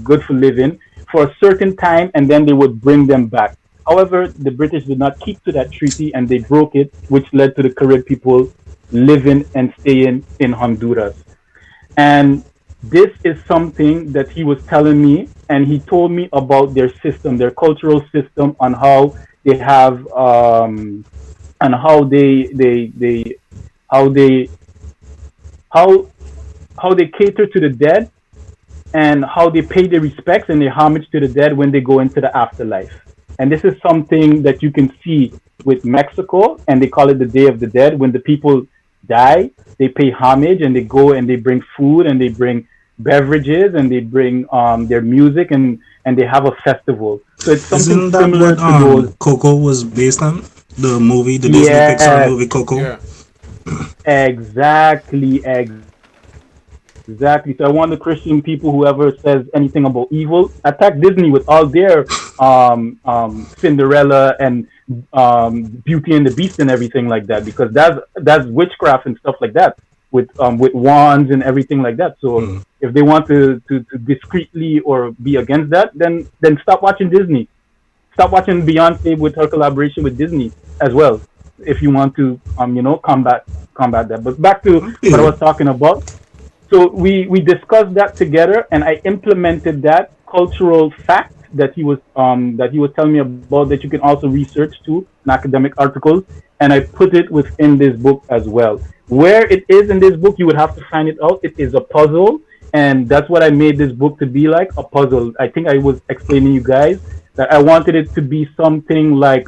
S3: good for living for a certain time, and then they would bring them back. However, the British did not keep to that treaty, and they broke it, which led to the Carib people living and staying in Honduras. And this is something that he was telling me, and he told me about their system, their cultural system, on how they have, and how they how how they cater to the dead, and how they pay their respects and their homage to the dead when they go into the afterlife. And this is something that you can see with Mexico, and they call it the Day of the Dead. When the people die, they pay homage and they go and they bring food and they bring beverages and they bring their music, and they have a festival. So it's something
S2: Isn't that
S3: similar
S2: what
S3: to those.
S2: Coco was based on? The movie, the Disney Pixar
S3: Yes,
S2: movie Coco.
S1: Yeah.
S3: exactly. So I want the Christian people, whoever says anything about evil, attack Disney with all their Cinderella and Beauty and the Beast and everything like that, because that's witchcraft and stuff like that, with wands and everything like that. So
S2: Hmm.
S3: if they want to discreetly or be against that, then stop watching Disney. Stop watching Beyonce with her collaboration with Disney as well, if you want to combat that. But back to what I
S2: Yeah.
S3: was talking about. So we discussed that together, and I implemented that cultural fact that he was telling me about, that you can also research too in academic articles, and I put it within this book as well. Where it is in this book, you would have to find it out. It is a puzzle, and that's what I made this book to be, like a puzzle. I think I was explaining you guys that I wanted it to be something like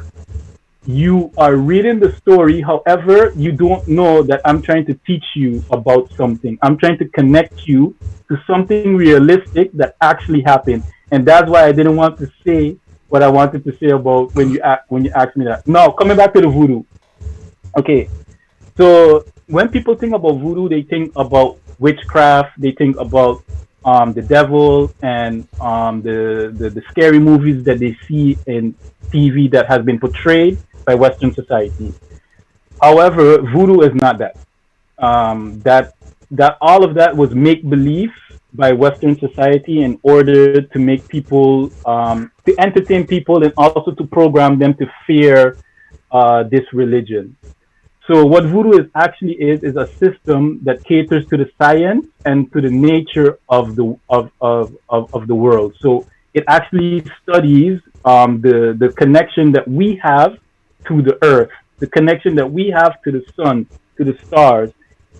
S3: you are reading the story. However, you don't know that I'm trying to teach you about something. I'm trying to connect you to something realistic that actually happened. And that's why I didn't want to say what I wanted to say about when you asked me that. Now, coming back to the voodoo. Okay, so when people think about voodoo, they think about witchcraft. They think about the devil and the scary movies that they see in TV that has been portrayed by Western society. However, voodoo is not that. That all of that was make believe by Western society in order to make people to entertain people and also to program them to fear this religion. So what voodoo is actually is a system that caters to the science and to the nature of the world. So it actually studies the connection that we have to the earth, the connection that we have to the sun, to the stars,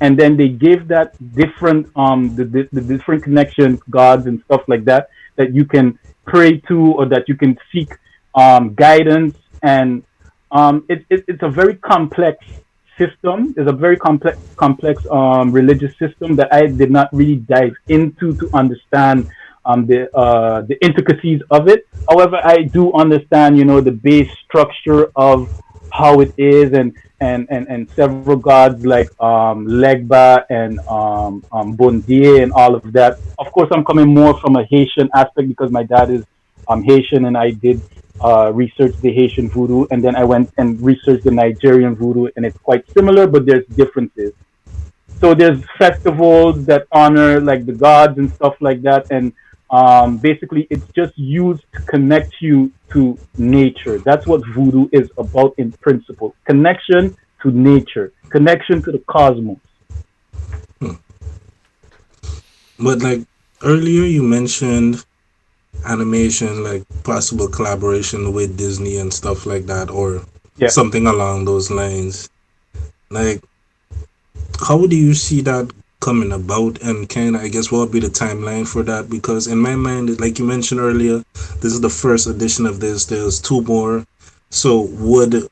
S3: and then they give that different the different connection gods and stuff like that that you can pray to, or that you can seek guidance, and it's a very complex system. There's a very complex religious system that I did not really dive into to understand the intricacies of it. However, I do understand, the base structure of how it is, and several gods like Legba and Bondie and all of that. Of course, I'm coming more from a Haitian aspect because my dad is Haitian, and I did research the Haitian voodoo, and then I went and researched the Nigerian voodoo, and it's quite similar, but there's differences. So there's festivals that honor like the gods and stuff like that, and basically it's just used to connect you to nature. That's what voodoo is about in principle: connection to nature, connection to the cosmos.
S2: Hmm. But like earlier, you mentioned animation, like possible collaboration with Disney and stuff like that, or
S3: Yeah.
S2: something along those lines. Like, how do you see that coming about, and can I guess what would be the timeline for that? Because in my mind, like you mentioned earlier, this is the first edition of this. There's two more. So would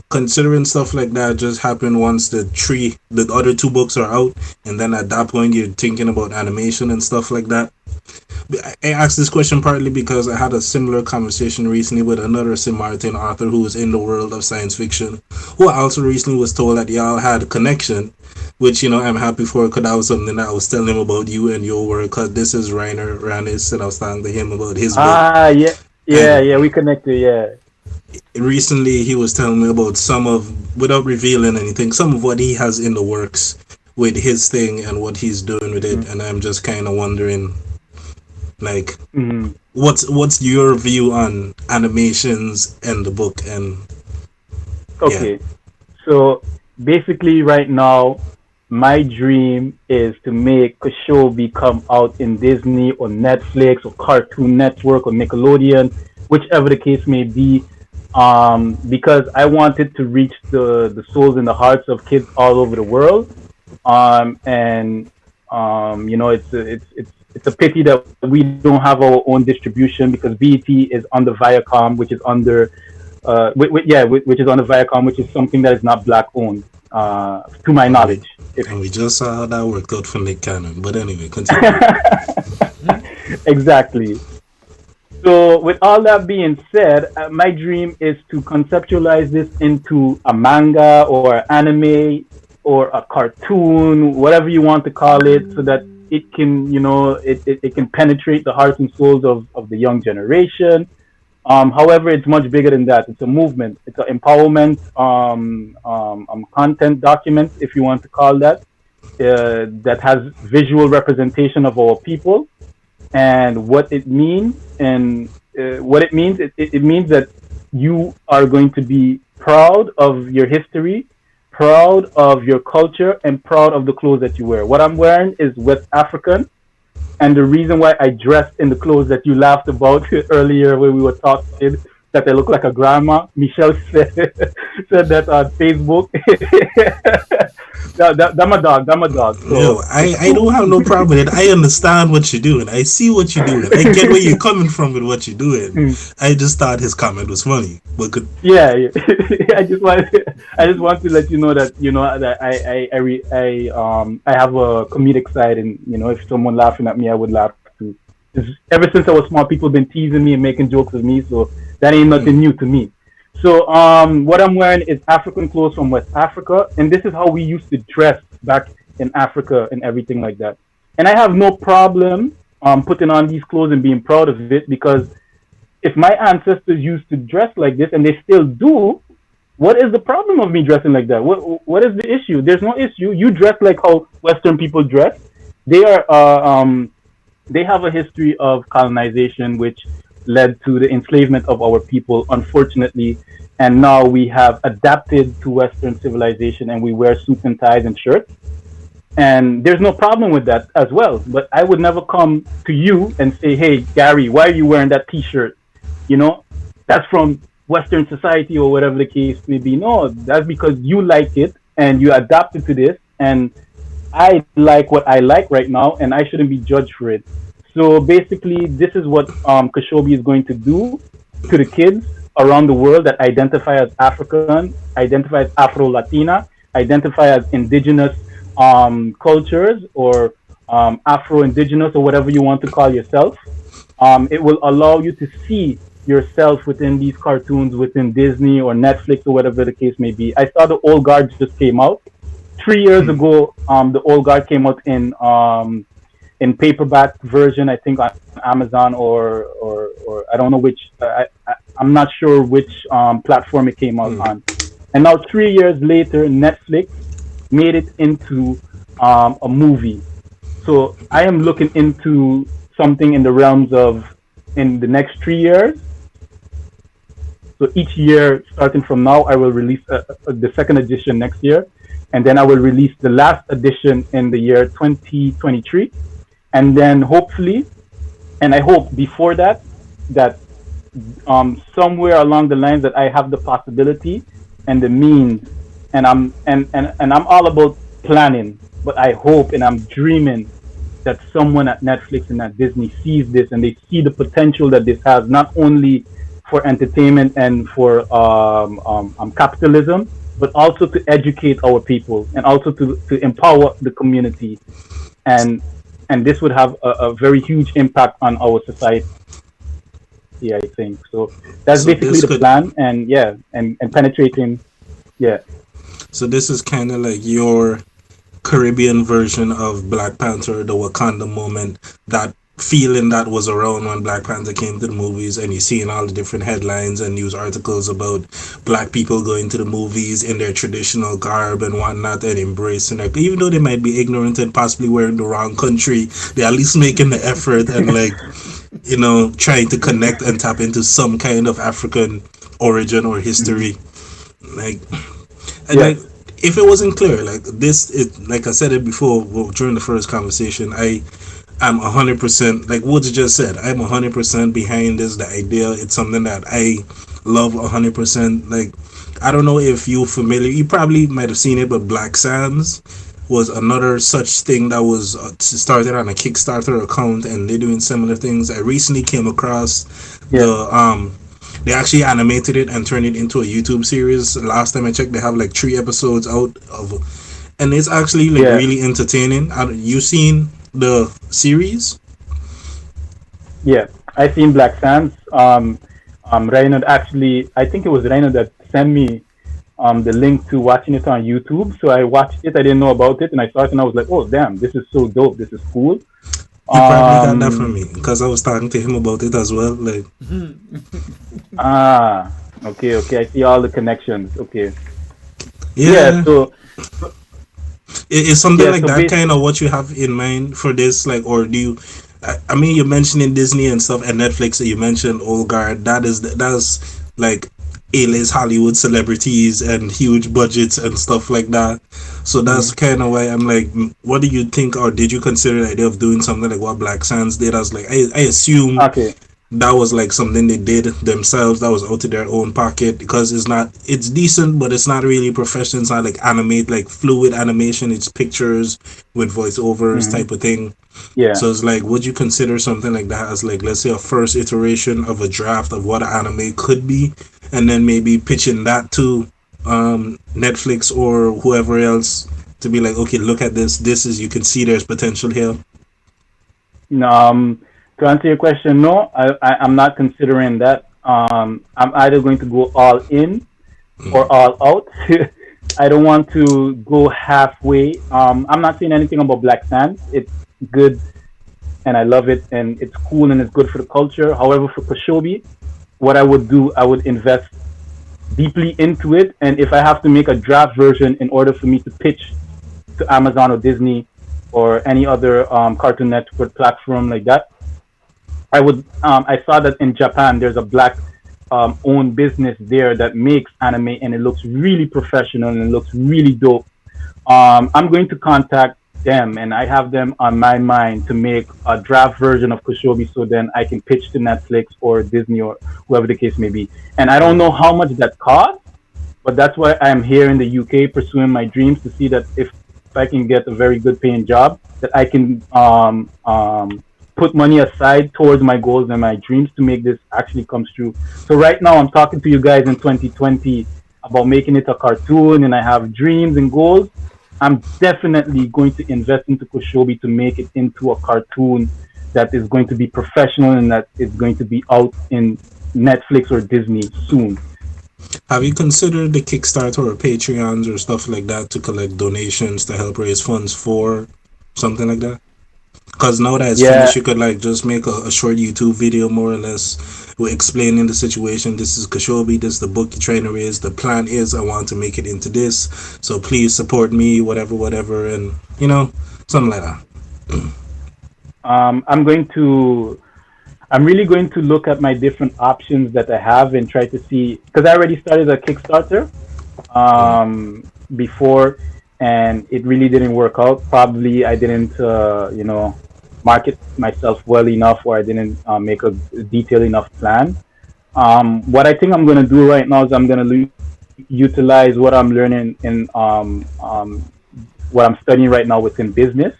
S2: considering stuff like that just happen once the other two books are out, and then at that point you're thinking about animation and stuff like that? I asked this question partly because I had a similar conversation recently with another Sim Martin author who is in the world of science fiction, who also recently was told that y'all had a connection, which I'm happy for, because that was something that I was telling him about you and your work. Because this is Rainer Ranis, and I was talking to him about his book,
S3: Ah, yeah, yeah,
S2: and
S3: yeah. We connected. Yeah.
S2: recently he was telling me about some of, without revealing anything, some of what he has in the works with his thing and what he's doing with it, and I'm just kind of wondering, like,
S3: Mm-hmm.
S2: what's your view on animations and the book, and yeah.
S3: Okay. So basically, right now, my dream is to make Kushobi come out in Disney or Netflix or Cartoon Network or Nickelodeon, whichever the case may be. Because I wanted to reach the souls and the hearts of kids all over the world. And it's a pity that we don't have our own distribution because BET is on the Viacom, which is under which is on the Viacom, which is something that is not black owned, to my
S2: and we
S3: knowledge. If
S2: and we just saw how that worked out for Nick Cannon, but anyway, continue.
S3: exactly. So, with all that being said, my dream is to conceptualize this into a manga or anime or a cartoon, whatever you want to call it, so that it can, it can penetrate the hearts and souls of the young generation. However, it's much bigger than that. It's a movement. It's an empowerment content document, if you want to call that, that has visual representation of our people and what it means. And what it means, it means that you are going to be proud of your history, proud of your culture, and proud of the clothes that you wear. What I'm wearing is West African, and the reason why I dressed in the clothes that you laughed about earlier when we were talking, that I look like a grandma, Michelle said, said that on Facebook. That my dog, that my dog.
S2: Yo,
S3: So it's
S2: I
S3: two.
S2: don't have no problem with it. I understand what you're doing. I see what you're doing. I get where you're coming from with what you're doing. I just thought his comment was funny, but could.
S3: Yeah, yeah. I just want to let you know that that I have a comedic side, and if someone laughing at me, I would laugh too. 'Cause ever since I was small, people have been teasing me and making jokes with me, so that ain't nothing
S2: Hmm.
S3: new to me. So what I'm wearing is African clothes from West Africa, and this is how we used to dress back in Africa and everything like that. And I have no problem putting on these clothes and being proud of it because if my ancestors used to dress like this and they still do, what is the problem of me dressing like that? What is the issue? There's no issue. You dress like how Western people dress. They are they have a history of colonization, which led to the enslavement of our people, unfortunately. And now we have adapted to Western civilization and we wear suits and ties and shirts. And there's no problem with that as well. But I would never come to you and say, hey, Gary, why are you wearing that t shirt? You know, that's from Western society or whatever the case may be. No, that's because you like it and you adapted to this. And I like what I like right now, and I shouldn't be judged for it. So basically, this is what Kashobi is going to do to the kids around the world that identify as African, identify as Afro Latina. identify as indigenous cultures or Afro-indigenous or whatever you want to call yourself. It will allow you to see yourself within these cartoons within Disney or Netflix or whatever the case may be. I saw the Old Guard just came out 3 years ago. The Old Guard came out in paperback version, I think on Amazon or I don't know which. I'm not sure which platform it came out on. And now 3 years later, Netflix made it into a movie. So I am looking into something in the realms of in the next 3 years. So each year, starting from now, I will release the second edition next year, and then I will release the last edition in the year 2023, and then hopefully, and I hope before that, that somewhere along the lines that I have the possibility and the means, and I'm all about planning, but I hope and I'm dreaming that someone at Netflix and at Disney sees this and they see the potential that this has, not only for entertainment and for capitalism, but also to educate our people and also to empower the community. And and this would have a very huge impact on our society, I think. So that's basically the plan.
S2: So
S3: And
S2: this
S3: yeah,
S2: could
S3: and penetrating, yeah.
S2: so this is kind of like your Caribbean version of Black Panther, the Wakanda moment, that feeling that was around when Black Panther came to the movies, and you seeing all the different headlines and news articles about black people going to the movies in their traditional garb and whatnot and embracing it. Even though they might be ignorant and possibly wearing the wrong country, they're at least making the effort and like, trying to connect and tap into some kind of African origin or history. Like, and
S3: Yes,
S2: like, if it wasn't clear, like this, it like I said it before, well, during the first conversation, I'm 100%, like Woods just said, I'm 100% behind this. The idea, it's something that I love 100%. Like, I don't know if you're familiar. You probably might have seen it, but Black Sands was another such thing that was started on a Kickstarter account, and they're doing similar things. I recently came across
S3: yes,
S2: the they actually animated it and turned it into a YouTube series. Last time I checked, they have like 3 episodes out of, and it's actually like
S3: yeah,
S2: really entertaining. You seen the series?
S3: yeah. I seen Black Sands. Reynard actually, I think it was Reynard that sent me the link to watching it on YouTube. So I watched it. I didn't know about it, and I saw it, and I was like, "Oh, damn! This is so dope. This is cool."
S2: He probably got that from
S3: Um,
S2: me because I was talking to him about it as well. Like,
S3: ah, okay, okay. I see all the connections. Okay, yeah.
S2: yeah,
S3: So
S2: is something
S3: yeah,
S2: like
S3: so
S2: that
S3: based,
S2: kind of what you have in mind for this? Like, or do you? I mean, you're mentioning Disney and stuff and Netflix. You mentioned Old Guard. That's like A-list Hollywood celebrities and huge budgets and stuff like that. So that's
S3: mhm.
S2: kind of why I'm like, what do you think, or did you consider the idea of doing something like what Black Sands did? As like, I assume
S3: Okay,
S2: that was like something they did themselves, that was out of their own pocket, because it's decent, but it's not really professional. It's not like animate, like fluid animation. It's pictures with voiceovers
S3: hmm,
S2: type of thing.
S3: yeah.
S2: So it's like, would you consider something like that as like, let's say, a first iteration of a draft of what anime could be, and then maybe pitching that to Netflix or whoever else to be like, okay, look at this, this is, you can see there's potential here.
S3: Um, to answer your question, no, I'm not considering that. I'm either going to go all in or all out. I don't want to go halfway. I'm not saying anything about Black Sands. It's good and I love it and it's cool and it's good for the culture. However, for Kushobi, what I would do, I would invest deeply into it. And if I have to make a draft version in order for me to pitch to Amazon or Disney or any other Cartoon Network platform like that, I would. I saw that in Japan, there's a black owned business there that makes anime, and it looks really professional and it looks really dope. I'm going to contact them, and I have them on my mind to make a draft version of Kushobi, so then I can pitch to Netflix or Disney or whoever the case may be. And I don't know how much that costs, but that's why I'm here in the UK pursuing my dreams to see that if I can get a very good paying job, that I can put money aside towards my goals and my dreams to make this actually comes true. So right now I'm talking to you guys in 2020. about making it a cartoon and I have dreams and goals, I'm definitely going to invest into Kushobi to make it into a cartoon that is going to be professional and that is going to be out in Netflix or Disney soon.
S2: Have you considered the Kickstarter or Patreons or stuff like that to collect donations to help raise funds for something like that? Because now that it's
S3: Yeah,
S2: finished, you could like just make a short YouTube video more or less with explaining the situation. This is Kashobi, this is the book you're trying to raise. The plan is I want to make it into this. So please support me, whatever, whatever, and something like that.
S3: I'm going to I'm really going to look at my different options that I have and try to see because I already started a Kickstarter
S2: Yeah.
S3: before and it really didn't work out. Probably I didn't market myself well enough or I didn't make a detailed enough plan. What I think I'm gonna do right now is I'm gonna utilize what I'm learning in what I'm studying right now within business,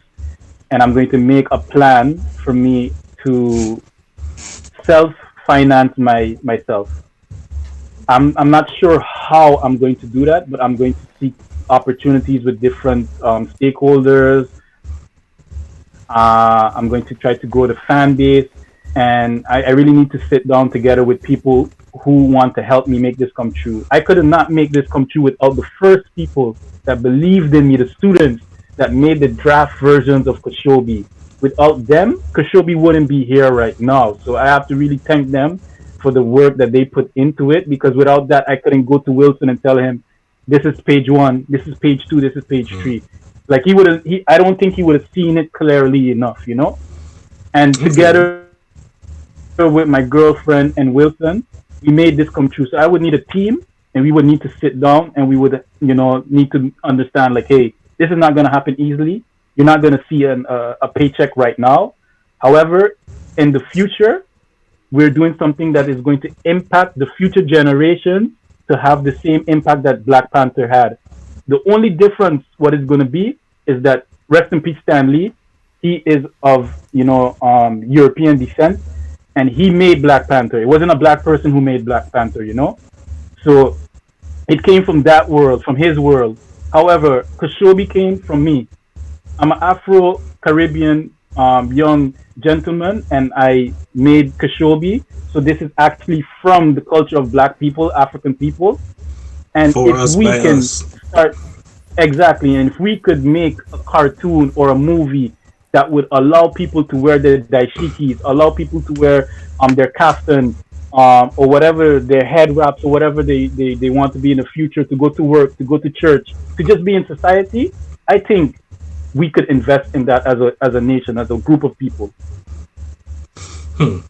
S3: and I'm going to make a plan for me to self finance myself. I'm not sure how I'm going to do that, but I'm going to seek opportunities with different stakeholders. I'm going to try to grow the fan base, and I really need to sit down together with people who want to help me make this come true. I could not make this come true without the first people that believed in me, the students that made the draft versions of Koshobi. Without them, Koshobi wouldn't be here right now. So I have to really thank them for the work that they put into it because without that, I couldn't go to Wilson and tell him, this is page one, this is page two, this is page
S2: Mm.
S3: three. Like he would have, I don't think he would have seen it clearly enough, you know. And
S2: Okay.
S3: together with my girlfriend and Wilson, we made this come true. So I would need a team, and we would need to sit down, and we would, need to understand, like, hey, this is not going to happen easily. You're not going to see a paycheck right now. However, in the future, we're doing something that is going to impact the future generation to have the same impact that Black Panther had. The only difference, what is going to be, is that rest in peace, Stan Lee. He is of European descent, and he made Black Panther. It wasn't a black person who made Black Panther, you know. So it came from that world, from his world. However, Kashobi came from me. I'm an Afro Caribbean young gentleman, and I made Kashobi. So this is actually from the culture of Black people, African people. And
S2: For
S3: if
S2: us,
S3: we
S2: by
S3: can
S2: us.
S3: start exactly, and if we could make a cartoon or a movie that would allow people to wear their daishikis, allow people to wear their kaftan, or whatever their head wraps or whatever they want to be in the future, to go to work, to go to church, to just be in society, I think we could invest in that as a nation, as a group of people.
S2: Hmm.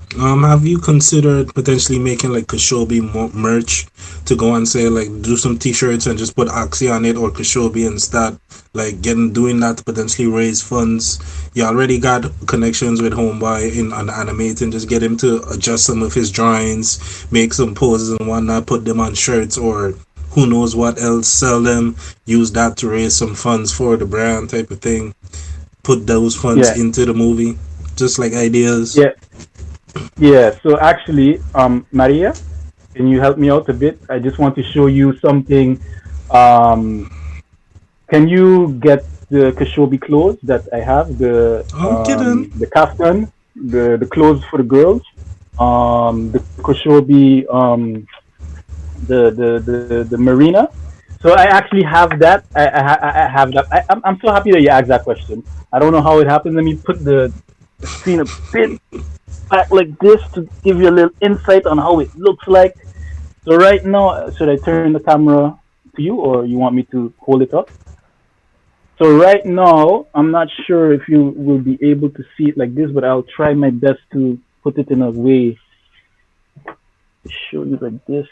S2: Have you considered potentially making like Kashobi merch to go and say like do some T-shirts and just put Oxy on it or Kashobi and start like getting doing that to potentially raise funds? You already got connections with Homeboy in on animating. Just get him to adjust some of his drawings, make some poses and whatnot, put them on shirts or who knows what else, sell them, use that to raise some funds for the brand type of thing. Put those funds
S3: Yeah,
S2: into the movie. Just like ideas.
S3: yeah, yeah. So actually, Maria, can you help me out a bit? I just want to show you something. Um, can you get the Kashobi clothes that I have?
S2: I'm kidding.
S3: The kaftan, the clothes for the girls. The Kashobi, the marina. So I actually have that. I have that. I'm so happy that you asked that question. I don't know how it happened. Let me put the screen a bit back like this to give you a little insight on how it looks like. So right now, should I turn the camera to you, or you want me to hold it up? So right now, I'm not sure if you will be able to see it like this, but I'll try my best to put it in a way to show you like this.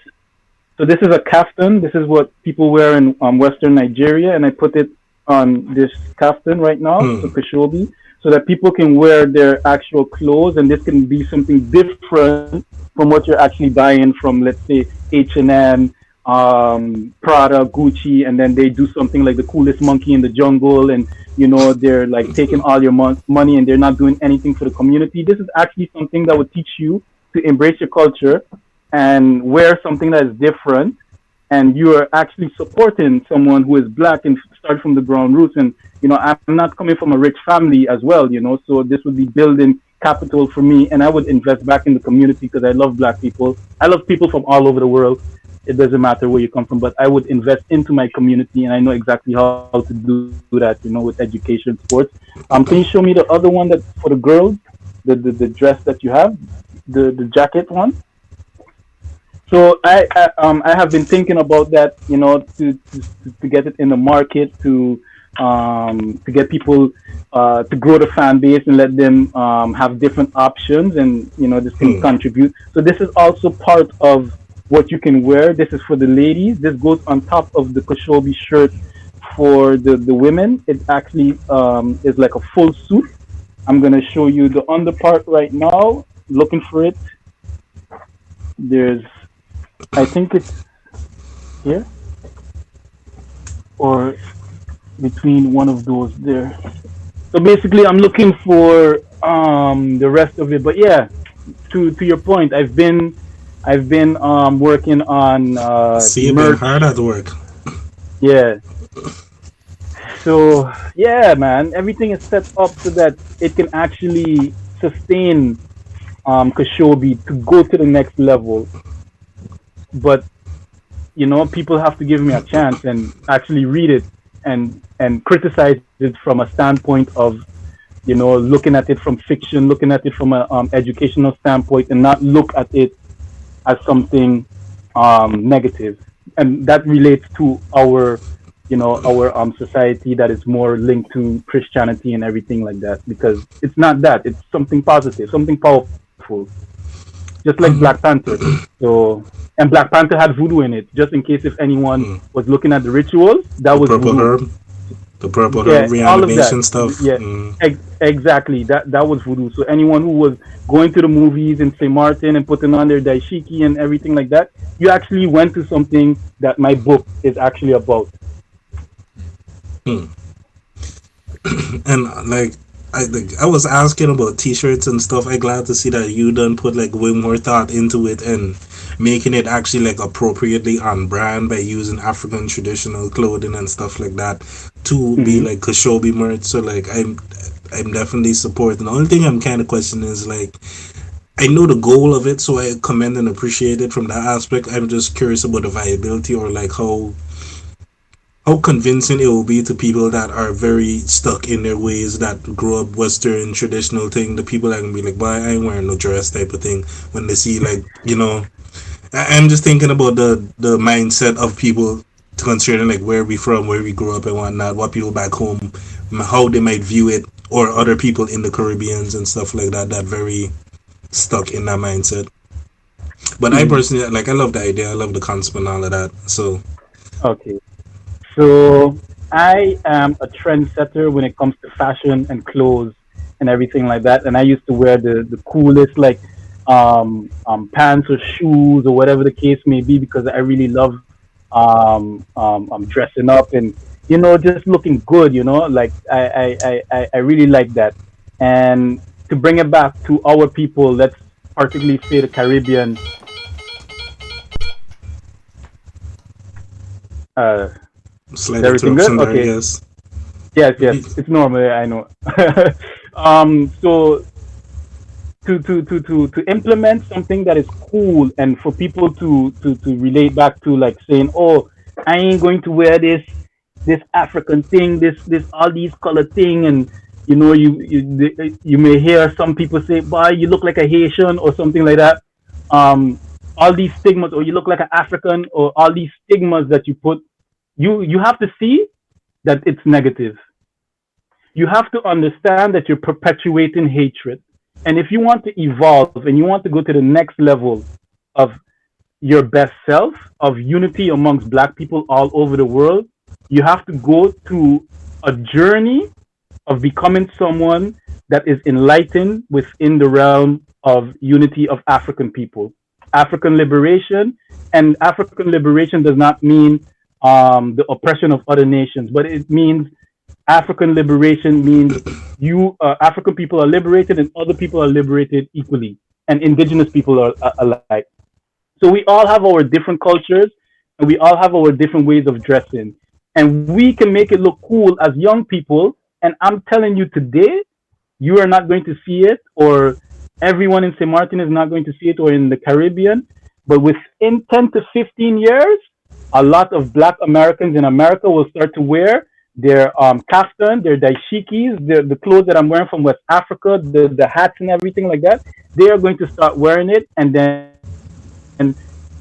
S3: So this is a kaftan. This is what people wear in Western Nigeria, and I put it on this kaftan right now, so
S2: Hmm.
S3: Kushobi, so that people can wear their actual clothes, and this can be something different from what you're actually buying from, let's say, H&M, Prada, Gucci, and then they do something like the coolest monkey in the jungle, and they're like taking all your money, and they're not doing anything for the community. This is actually something that would teach you to embrace your culture and wear something that is different and you are actually supporting someone who is black and start from the ground roots. And I'm not coming from a rich family as well, so this would be building capital for me, and I would invest back in the community because I love black people. I love people from all over the world. It doesn't matter where you come from, but I would invest into my community, and I know exactly how to do that, with education, sports. Can you show me the other one that for the girls, the dress that you have, the jacket one? So I have been thinking about that, to get it in the market, to get people to grow the fan base and let them have different options, and this can
S2: Hmm.
S3: contribute. So this is also part of what you can wear. This is for the ladies. This goes on top of the Kushobi shirt for the women. It actually is like a full suit. I'm gonna show you the under part right now. Looking for it. There's, I think it's here or between one of those there. So basically, I'm looking for the rest of it. But yeah, to your point, I've been working on
S2: See, you've been hard
S3: merch.
S2: at work.
S3: Yeah. So yeah, man, everything is set up so that it can actually sustain Kashobi to go to the next level. But people have to give me a chance and actually read it and criticize it from a standpoint of looking at it from fiction, looking at it from a educational standpoint, and not look at it as something negative. And that relates to our society that is more linked to Christianity and everything like that, because it's not that, it's something positive, something powerful, just like Black
S2: Um,
S3: Panther. So, and Black Panther had voodoo in it, just in case if anyone
S2: hmm.
S3: was looking at the rituals, that
S2: The
S3: was
S2: purple
S3: voodoo.
S2: herb, the purple herb
S3: Yeah, all of that.
S2: reanimation stuff.
S3: Yeah, exactly. That was voodoo. So anyone who was going to the movies in St. Martin and putting on their daishiki and everything like that, you actually went to something that my book is actually about.
S2: Hmm. And I was asking about t-shirts and stuff. I glad to see that you done put like way more thought into it and making it actually like appropriately on brand by using African traditional clothing and stuff like that to be
S3: Hmm.
S2: like Kushobi merch. So like I'm definitely supporting. The only thing I'm kind of questioning is like I know the goal of it, so I commend and appreciate it from that aspect. I'm just curious about the viability or like how convincing it will be to people that are very stuck in their ways that grew up Western traditional thing. The people that can be like, "Boy, I ain't wearing no dress" type of thing when they see like I'm just thinking about the mindset of people concerning like where we from, where we grew up and whatnot, what people back home, how they might view it, or other people in the Caribbeans and stuff like that. That very stuck in that mindset. But I
S3: Hmm.
S2: personally like I love the idea, I love the concept and all of that. So
S3: Okay. So I am a trendsetter when it comes to fashion and clothes and everything like that. And I used to wear the coolest like pants or shoes or whatever the case may be, because I really love dressing up and just looking good. Like I really like that. And to bring it back to our people, let's particularly say the Caribbean. Is
S2: slight
S3: everything good?
S2: interruption there, I
S3: Okay.
S2: guess.
S3: Yes, yes, it's normal. I know. So to implement something that is cool and for people to relate back to, like saying, "Oh, I ain't going to wear this African thing, this all these color thing," and you may hear some people say, "Boy, you look like a Haitian" or something like that. Um, all these stigmas, or you look like an African, or all these stigmas that you put, you have to see that it's negative. You have to understand that you're perpetuating hatred. And if you want to evolve and you want to go to the next level of your best self, of unity amongst black people all over the world, you have to go to a journey of becoming someone that is enlightened within the realm of unity of African people. African liberation, and African liberation does not mean the oppression of other nations, but it means African liberation means African people are liberated and other people are liberated equally, and indigenous people are alike. So we all have our different cultures, and we all have our different ways of dressing, and we can make it look cool as young people. And I'm telling you today, you are not going to see it, or everyone in St. Martin is not going to see it, or in the Caribbean. But within 10 to 15 years, a lot of Black Americans in America will start to wear their kaftan, their daishikis, the clothes that I'm wearing from West Africa, the hats and everything like that. They are going to start wearing it, and then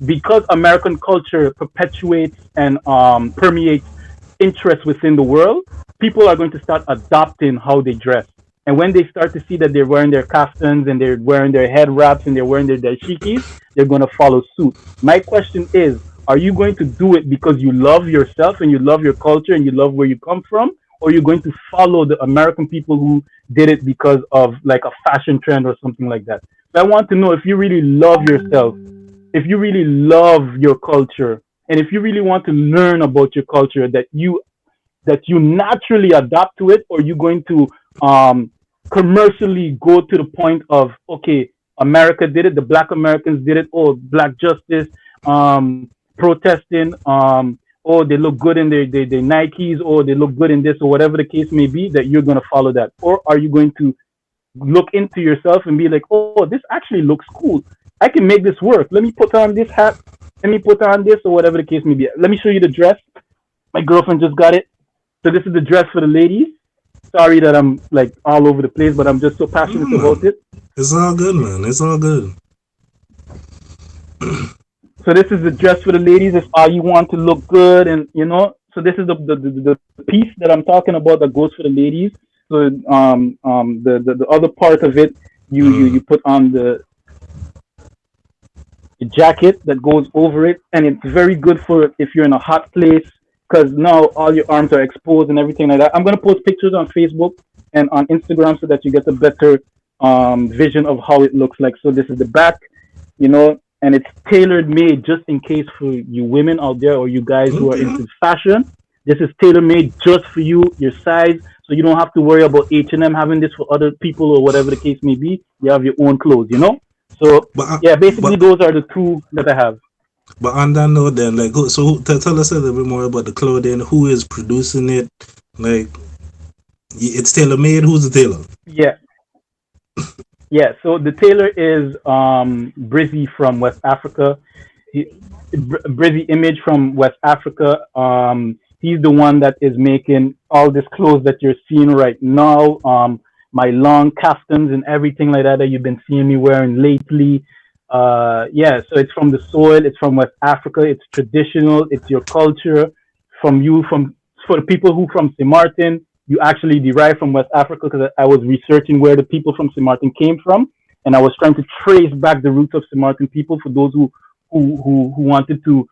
S3: because American culture perpetuates and permeates interest within the world, people are going to start adopting how they dress. And when they start to see that they're wearing their kaftans and they're wearing their head wraps and they're wearing their dashikis, they're going to follow suit. My question is, are you going to do it because you love yourself and you love your culture and you love where you come from? Or are you going to follow the American people who did it because of like a fashion trend or something like that? So I want to know if you really love yourself, if you really love your culture, and if you really want to learn about your culture, that you naturally adapt to it, or you're going to um, commercially go to the point of, okay, America did it, the Black Americans did it, oh, Black justice, protesting, oh, they look good in their Nikes, or they look good in this, or whatever the case may be, that you're going to follow that? Or are you going to look into yourself and be like, oh, this actually looks cool. I can make this work. Let me put on this hat. Let me put on this, or whatever the case may be. Let me show you the dress. My girlfriend just got it. So this is the dress for the ladies. Sorry that I'm like all over the place, but I'm just so passionate about
S2: Man,
S3: it.
S2: it's all good, man. It's all good.
S3: So this is the dress for the ladies. If you want to look good, and so this is the piece that I'm talking about that goes for the ladies. So the other part of it, you
S2: Mm.
S3: put on the jacket that goes over it, and it's very good for if you're in a hot place, because now all your arms are exposed and everything like that. I'm gonna post pictures on Facebook and on Instagram so that you get a better vision of how it looks like. So this is the back, and it's tailored made just in case for you women out there, or you guys who are
S2: Okay.
S3: into fashion. This is tailor made just for you, your size, so you don't have to worry about H&M having this for other people or whatever the case may be. You have your own clothes. So
S2: But
S3: yeah, basically
S2: but
S3: those are the two that I have.
S2: but on that note, then, like, tell us a little bit more about the clothing. Who is producing it? Like, it's tailor made. Who's the tailor?
S3: Yeah, yeah. So the tailor is Brizzy from West Africa. He, Brizzy Image from West Africa. He's the one that is making all this clothes that you're seeing right now. My long kaftans and everything like that you've been seeing me wearing lately. Yeah, so it's from the soil. It's from West Africa. It's traditional. It's your culture. From for the people who from St. Martin, you actually derive from West Africa, because I was researching where the people from St. Martin came from, and I was trying to trace back the roots of St. Martin people. For those who wanted to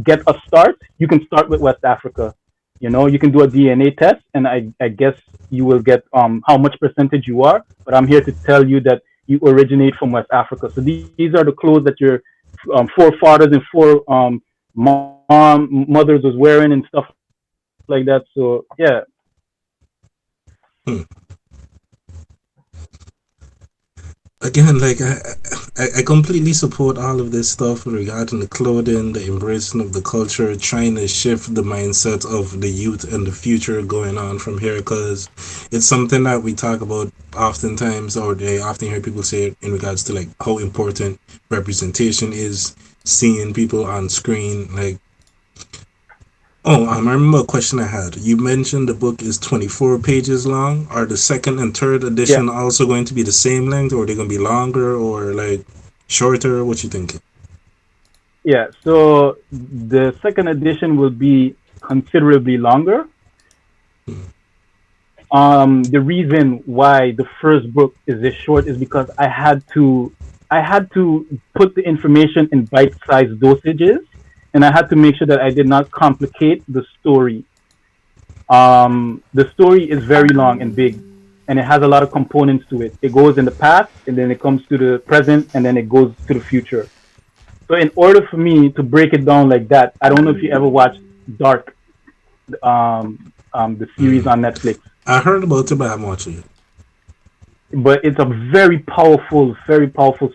S3: get a start, you can start with West Africa. You can do a DNA test, and I guess you will get how much percentage you are. But I'm here to tell you that you originate from West Africa. So these are the clothes that your forefathers and mothers was wearing and stuff like that. So yeah.
S2: Hmm. Again, like I completely support all of this stuff regarding the clothing, the embracing of the culture, trying to shift the mindset of the youth and the future going on from here, because it's something that we talk about oftentimes, or they often hear people say it in regards to like how important representation is, seeing people on screen, like. Oh, I remember a question I had. You mentioned the book is 24 pages long. Are the second and third
S3: Yeah,
S2: edition also going to be the same length, or are they going to be longer, or like shorter? What you thinking?
S3: yeah. So the second edition will be considerably longer. The reason why the first book is this short is because I had to put the information in bite-sized dosages, and I had to make sure that I did not complicate the story. The story is very long and big, and it has a lot of components to it. It goes in the past, and then it comes to the present, and then it goes to the future. So in order for me to break it down like that, I don't know if you ever watched Dark, the series
S2: Mm.
S3: on Netflix,
S2: I heard about it, but I'm watching it.
S3: but it's a very powerful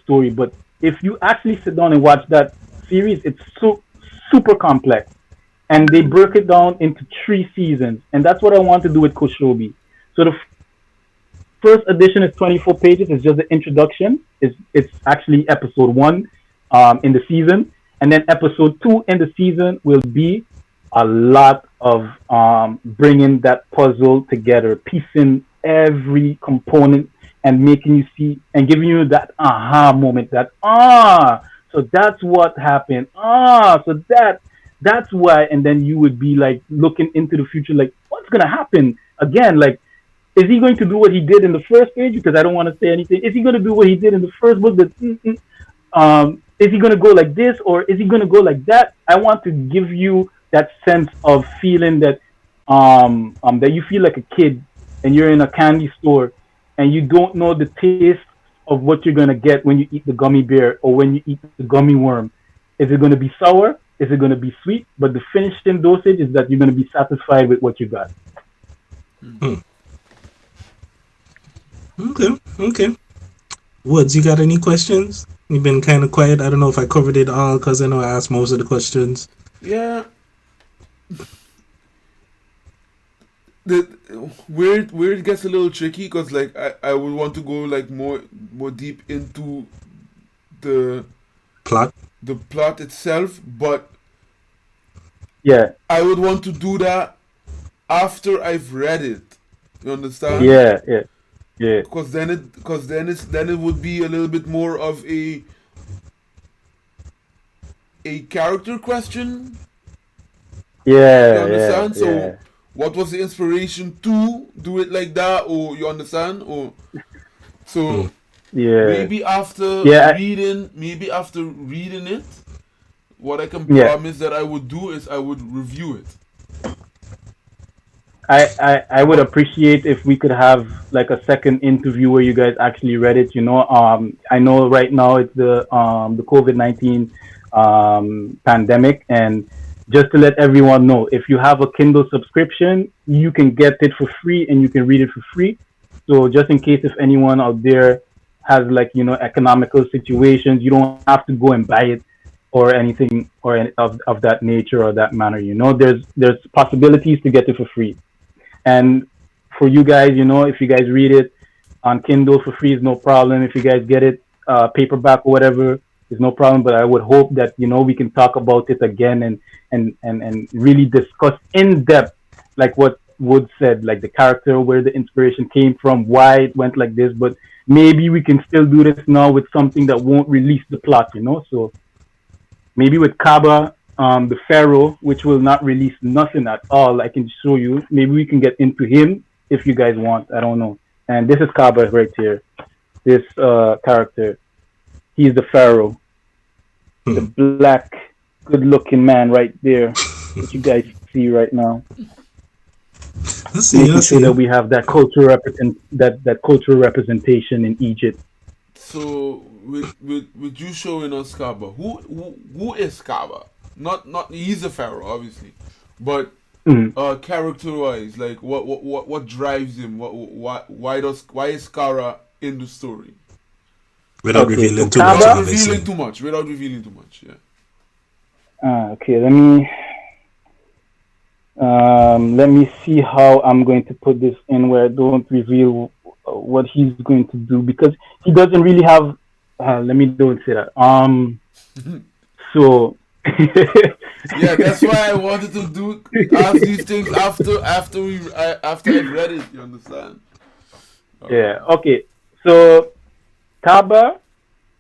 S3: story. But if you actually sit down and watch that series, it's super complex, and they broke it down into 3 seasons, and that's what I want to do with Kushobi. So the first edition is 24 pages. It's just the introduction. It's actually episode 1 in the season, and then episode 2 in the season will be a lot of bringing that puzzle together, piecing every component and making you see and giving you that aha moment. That so that's what happened. So that's why. And then you would be like looking into the future, like what's gonna happen again? Like, is he going to do what he did in the first page? Because I don't want to say anything. Is he going to do what he did in the first book? Is he going to go like this or is he going to go like that? I want to give you that sense of feeling that that you feel like a kid and you're in a candy store and you don't know the taste of what you're going to get when you eat the gummy bear or when you eat the gummy worm. Is it going to be sour? Is it going to be sweet? But the finished in dosage is that you're going to be satisfied with what you got.
S2: Hmm. Okay. Woods, you got any questions? You've been kind of quiet. I don't know if I covered it all because I know I asked most of the questions.
S1: Yeah. The where it gets a little tricky because like I would want to go like more deep into the
S2: Plot.
S1: the plot itself, but
S3: Yeah,
S1: I would want to do that after I've read it. You understand?
S3: yeah.
S1: Because then it would be a little bit more of a character question. You understand?
S3: Yeah.
S1: So what was the inspiration to do it like that? Or you understand? Or so
S3: Yeah.
S1: maybe after
S3: Yeah.
S1: reading it, what I can
S3: Yeah.
S1: promise that I would do is I would review it.
S3: I would appreciate if we could have like a second interview where you guys actually read it. I know right now it's the COVID-19 pandemic, and just to let everyone know, if you have a Kindle subscription, you can get it for free and you can read it for free. So just in case if anyone out there has like economical situations, you don't have to go and buy it or anything or of that nature or that manner. There's possibilities to get it for free. And for you guys, if you guys read it on Kindle for free is no problem. If you guys get it paperback or whatever, is no problem. But I would hope that we can talk about it again and really discuss in depth, like what Wood said, like the character, where the inspiration came from, why it went like this. But maybe we can still do this now with something that won't release the plot. So maybe with Kaba, the Pharaoh, which will not release nothing at all. I can show you. Maybe we can get into him if you guys want. I don't know. And this is Kaba right here. This character. He's the Pharaoh. The black, good-looking man right there. That you guys see right now. Making sure that we have that cultural representation in Egypt.
S1: So with you showing us Kaba, who is Kaba? Not he's a pharaoh obviously, but character wise, like what drives him? Why is Kara in the story?
S2: Without revealing too much.
S1: Without revealing too much. Yeah.
S3: Okay, let me see how I'm going to put this in where I don't reveal what he's going to do, because he doesn't really have. Let me don't say that. So.
S1: Yeah, that's why I wanted to ask these things after I've read it. You understand?
S3: Yeah. Okay. So Kaba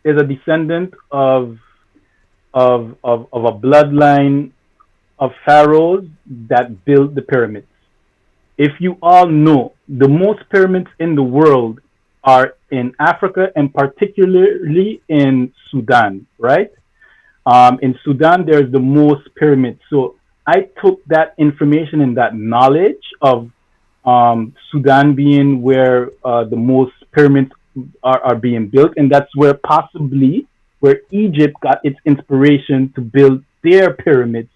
S3: is a descendant of a bloodline of pharaohs that built the pyramids. If you all know, the most pyramids in the world are in Africa and particularly in Sudan, right? In Sudan, there's the most pyramids. So I took that information and that knowledge of Sudan being where the most pyramids are being built, and that's where Egypt got its inspiration to build their pyramids.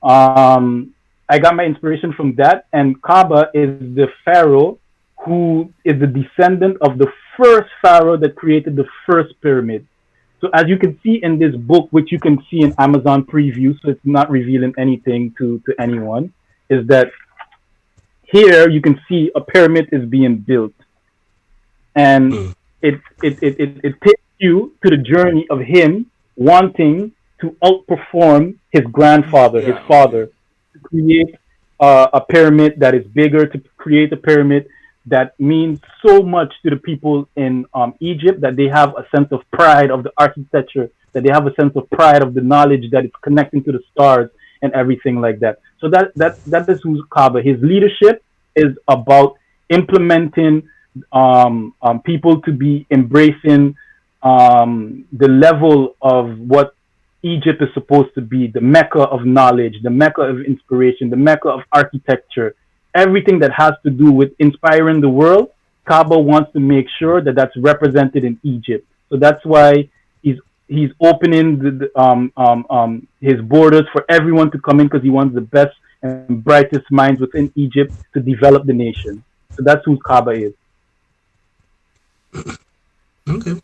S3: I got my inspiration from that, and Kaba is the pharaoh who is the descendant of the first pharaoh that created the first pyramid. So as you can see in this book, which you can see in Amazon preview, so it's not revealing anything to anyone, is that here you can see a pyramid is being built, and
S2: Mm.
S3: it takes you to the journey of him wanting to outperform his grandfather, his
S1: Yeah, okay.
S3: father, to create a pyramid that is bigger, to create a pyramid that means so much to the people in Egypt, that they have a sense of pride of the architecture, that they have a sense of pride of the knowledge that it's connecting to the stars and everything like that. So that is who's Kaaba. His leadership is about implementing people to be embracing the level of what Egypt is supposed to be, the mecca of knowledge, the mecca of inspiration, the mecca of architecture, everything that has to do with inspiring the world. Kaaba wants to make sure that that's represented in Egypt. So that's why he's he's opening his borders for everyone to come in, because he wants the best and brightest minds within Egypt to develop the nation. So that's who Kaaba is.
S2: Okay.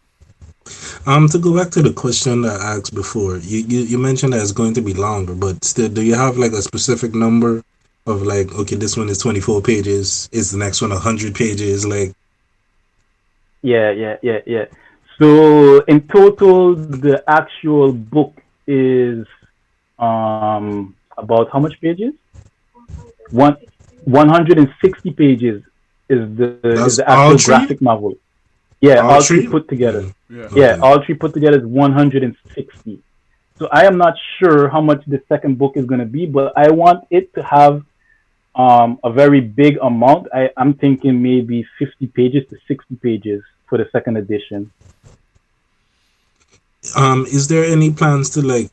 S2: To go back to the question that I asked before, you mentioned that it's going to be longer, but still, do you have like a specific number of like, okay, this one is 24 pages, is the next one 100 pages? Like,
S3: Yeah. So in total, the actual book is about how much pages? One 160 pages is
S2: that's
S3: the
S2: all
S3: actual
S2: three?
S3: graphic novel. Yeah,
S2: All
S3: all three
S2: three?
S3: put together.
S2: Mm,
S1: Yeah.
S3: Yeah,
S2: okay.
S3: all three put together is 160. So I am not sure how much the second book is going to be, but I want it to have a very big amount. I'm thinking maybe 50 pages to 60 pages for the second edition.
S2: Is there any plans to like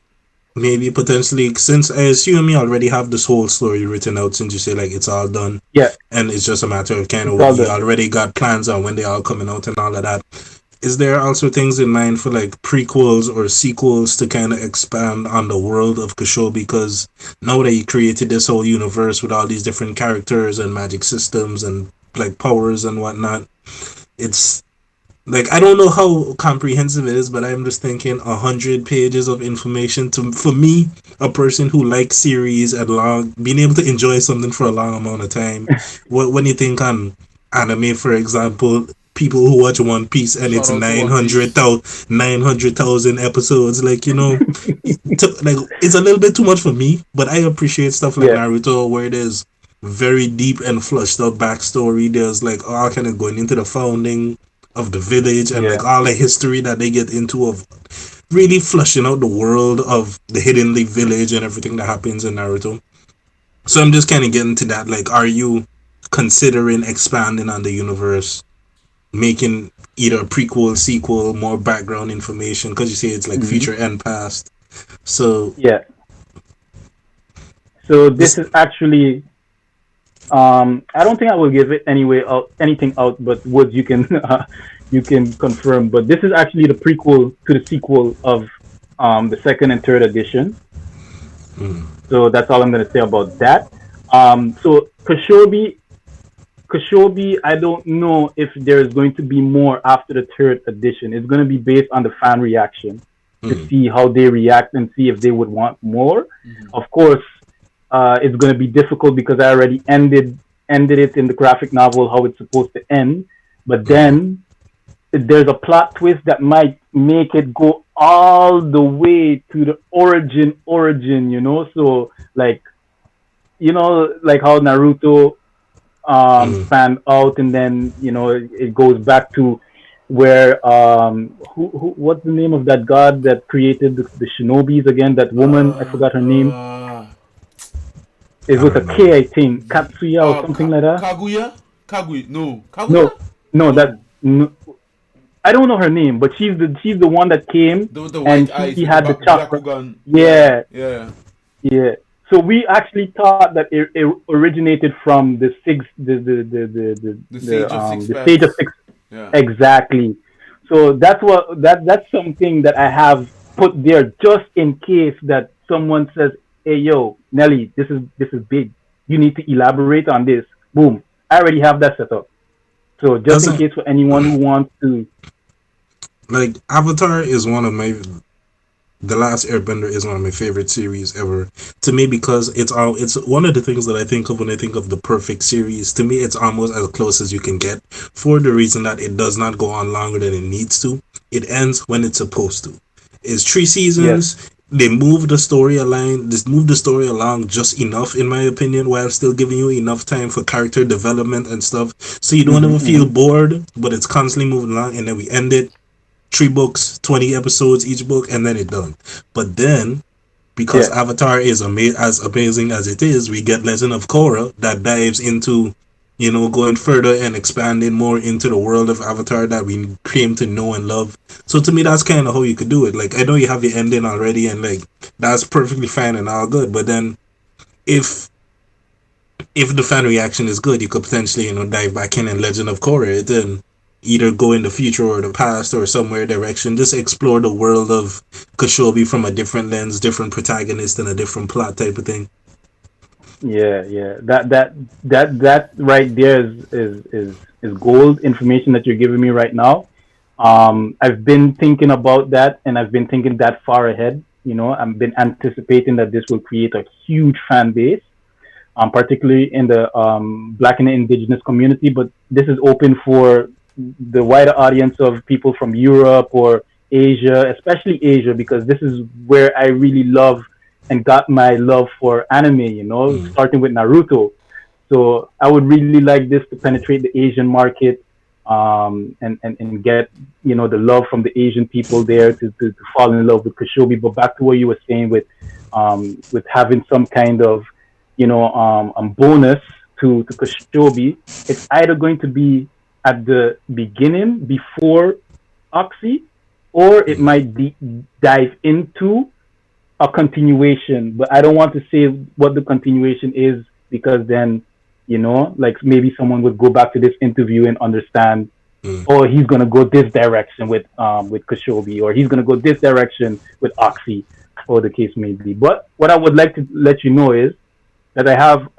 S2: maybe potentially, since I assume you already have this whole story written out, since you say like it's all done
S3: Yeah,
S2: and it's just a matter of kind
S3: it's
S2: of
S3: all
S2: you
S3: done.
S2: already got plans on when they all coming out and all of that. Is there also things in mind for like prequels or sequels to kind of expand on the world of Kushobi? Because now that you created this whole universe with all these different characters and magic systems and like powers and whatnot, it's like I don't know how comprehensive it is, but I'm just thinking 100 pages of information to for me, a person who likes series and long, being able to enjoy something for a long amount of time. What when you think on anime, for example, people who watch One Piece and
S1: Shout
S2: it's
S1: out to One Piece.
S2: 900,000 episodes, like like it's a little bit too much for me. But I appreciate stuff like
S3: Yeah,
S2: Naruto where there's very deep and flushed out backstory. There's like all kind of going into the founding of the village and
S3: yeah.
S2: like all the history that they get into of really flushing out the world of the Hidden Leaf village and everything that happens in Naruto. So I'm just kind of getting to that. Like, are you considering expanding on the universe, making either a prequel, sequel, more background information? Because you say it's like
S3: Hmm.
S2: future and past. So
S3: Yeah. So this
S2: this.
S3: is actually I don't think I will give it anyway out anything out, but Woods you can you can confirm. But this is actually the prequel to the sequel of the second and third edition.
S2: Mm,
S3: So that's all I'm gonna say about that. So Kushobi, I don't know if there's going to be more after the third edition. It's going to be based on the fan reaction to
S2: mm,
S3: see how they react and see if they would want more.
S1: Hmm.
S3: Of course, it's going to be difficult because I already ended it in the graphic novel how it's supposed to end. But
S2: mm,
S3: then there's a plot twist that might make it go all the way to the origin. So like like how Naruto
S2: mm.
S3: spanned out, and then it goes back to where who what's the name of that god that created the shinobis again? That woman, I
S1: Uh,
S3: forgot her name.
S1: uh,
S3: It
S2: I
S3: was a
S2: don't know.
S3: K, I think, Katsuya or something like that.
S1: Kaguya? Kaguya? No.
S3: No,
S1: Kaguya?
S3: no,
S1: No.
S3: no, I don't know her name, but she's the one that came
S1: The white
S3: and she
S1: eyes with the
S3: had the chakra.
S1: Byakugan. Yeah,
S3: Yeah,
S1: yeah.
S3: yeah. So we actually thought that it originated from the six,
S1: The Sage of Six
S3: the stage of
S1: Paths.
S3: six.
S1: Yeah.
S3: Exactly. So that's something that I have put there just in case that someone says, "Hey, yo, Nelly, this is big. You need to elaborate on this." Boom. I already have that set up. So just in
S2: Doesn't
S3: case for anyone who wants to.
S2: like Avatar is one of my The Last Airbender is one of my favorite series ever to me because it's one of the things that I think of when I think of the perfect series. To me, it's almost as close as you can get for the reason that it does not go on longer than it needs to. It ends when it's supposed to. It's three
S3: Yes,
S2: seasons. They move the story along, just move the story along just enough, in my opinion, while still giving you enough time for character development and stuff, so you don't ever feel
S3: hmm
S2: bored. But it's constantly moving along, and then we end it 3 books, 20 episodes each book, and then it's done. But then, because
S3: yeah,
S2: Avatar is as amazing as it is, we get Legend of Korra that dives into, going further and expanding more into the world of Avatar that we came to know and love. So to me, that's kind of how you could do it. Like, I know you have the ending already, and like that's perfectly fine and all good. But then, if if the fan reaction is good, you could potentially, dive back in and Legend of Korra, then either go in the future or the past or somewhere direction. Just explore the world of Kushobi from a different lens, different protagonist, and a different plot type of thing.
S3: yeah. That right there is gold information that you're giving me right now. I've been thinking about that, and I've been thinking that far ahead. I've been anticipating that this will create a huge fan base, particularly in the Black and Indigenous community. But this is open for the wider audience of people from Europe or Asia, especially Asia, because this is where I really love and got my love for anime.
S2: Mm,
S3: Starting with Naruto. So I would really like this to penetrate the Asian market, and get the love from the Asian people there to fall in love with Kushobi. But back to what you were saying with having some kind of bonus to Kushobi, it's either going to be at the beginning before Oxy, or it
S2: mm,
S3: might dive into a continuation, but I don't want to say what the continuation is because then, like maybe someone would go back to this interview and understand,
S2: mm.
S3: oh, he's gonna go this direction with Kashobi, or he's gonna go this direction with Oxy, or the case may be. But what I would like to let you know is that I have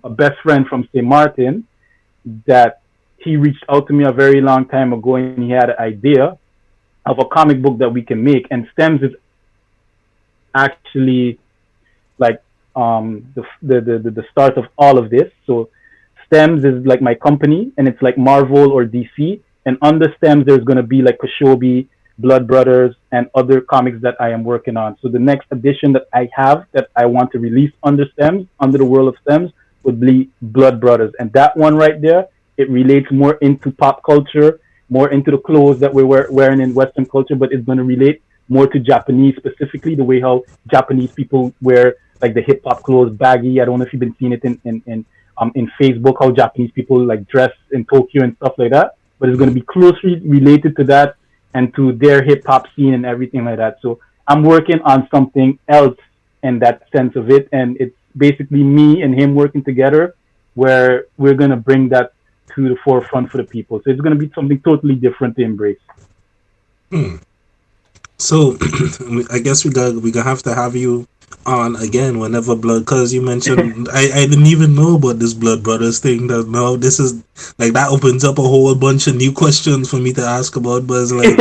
S3: a best friend from St. Martin that he reached out to me a very long time ago, and he had an idea of a comic book that we can make, and Stems is actually like the start of all of this. So Stems is like my company, and it's like Marvel or DC. And under Stems, there's gonna be like Kushobi, Blood Brothers, and other comics that I am working on. So the next edition that I have that I want to release under Stems, under the world of Stems, would be Blood Brothers, and that one right there, it relates more into pop culture, more into the clothes that we're wearing in Western culture, but it's going to relate more to Japanese specifically, the way how Japanese people wear like the hip hop clothes, baggy. I don't know if you've been seeing it in Facebook, how Japanese people like dress in Tokyo and stuff like that. But it's going to be closely related to that and to their hip hop scene and everything like that. So I'm working on something else in that sense of it, and it's basically me and him working together, where we're going to bring that to the forefront for the people. So it's going to be something totally different to embrace.
S2: Hmm. So I guess we gonna have to have you on again whenever blood, because you mentioned I didn't even know about this blood brothers thing. That now this is like that opens up a whole bunch of new questions for me to ask about. But it's like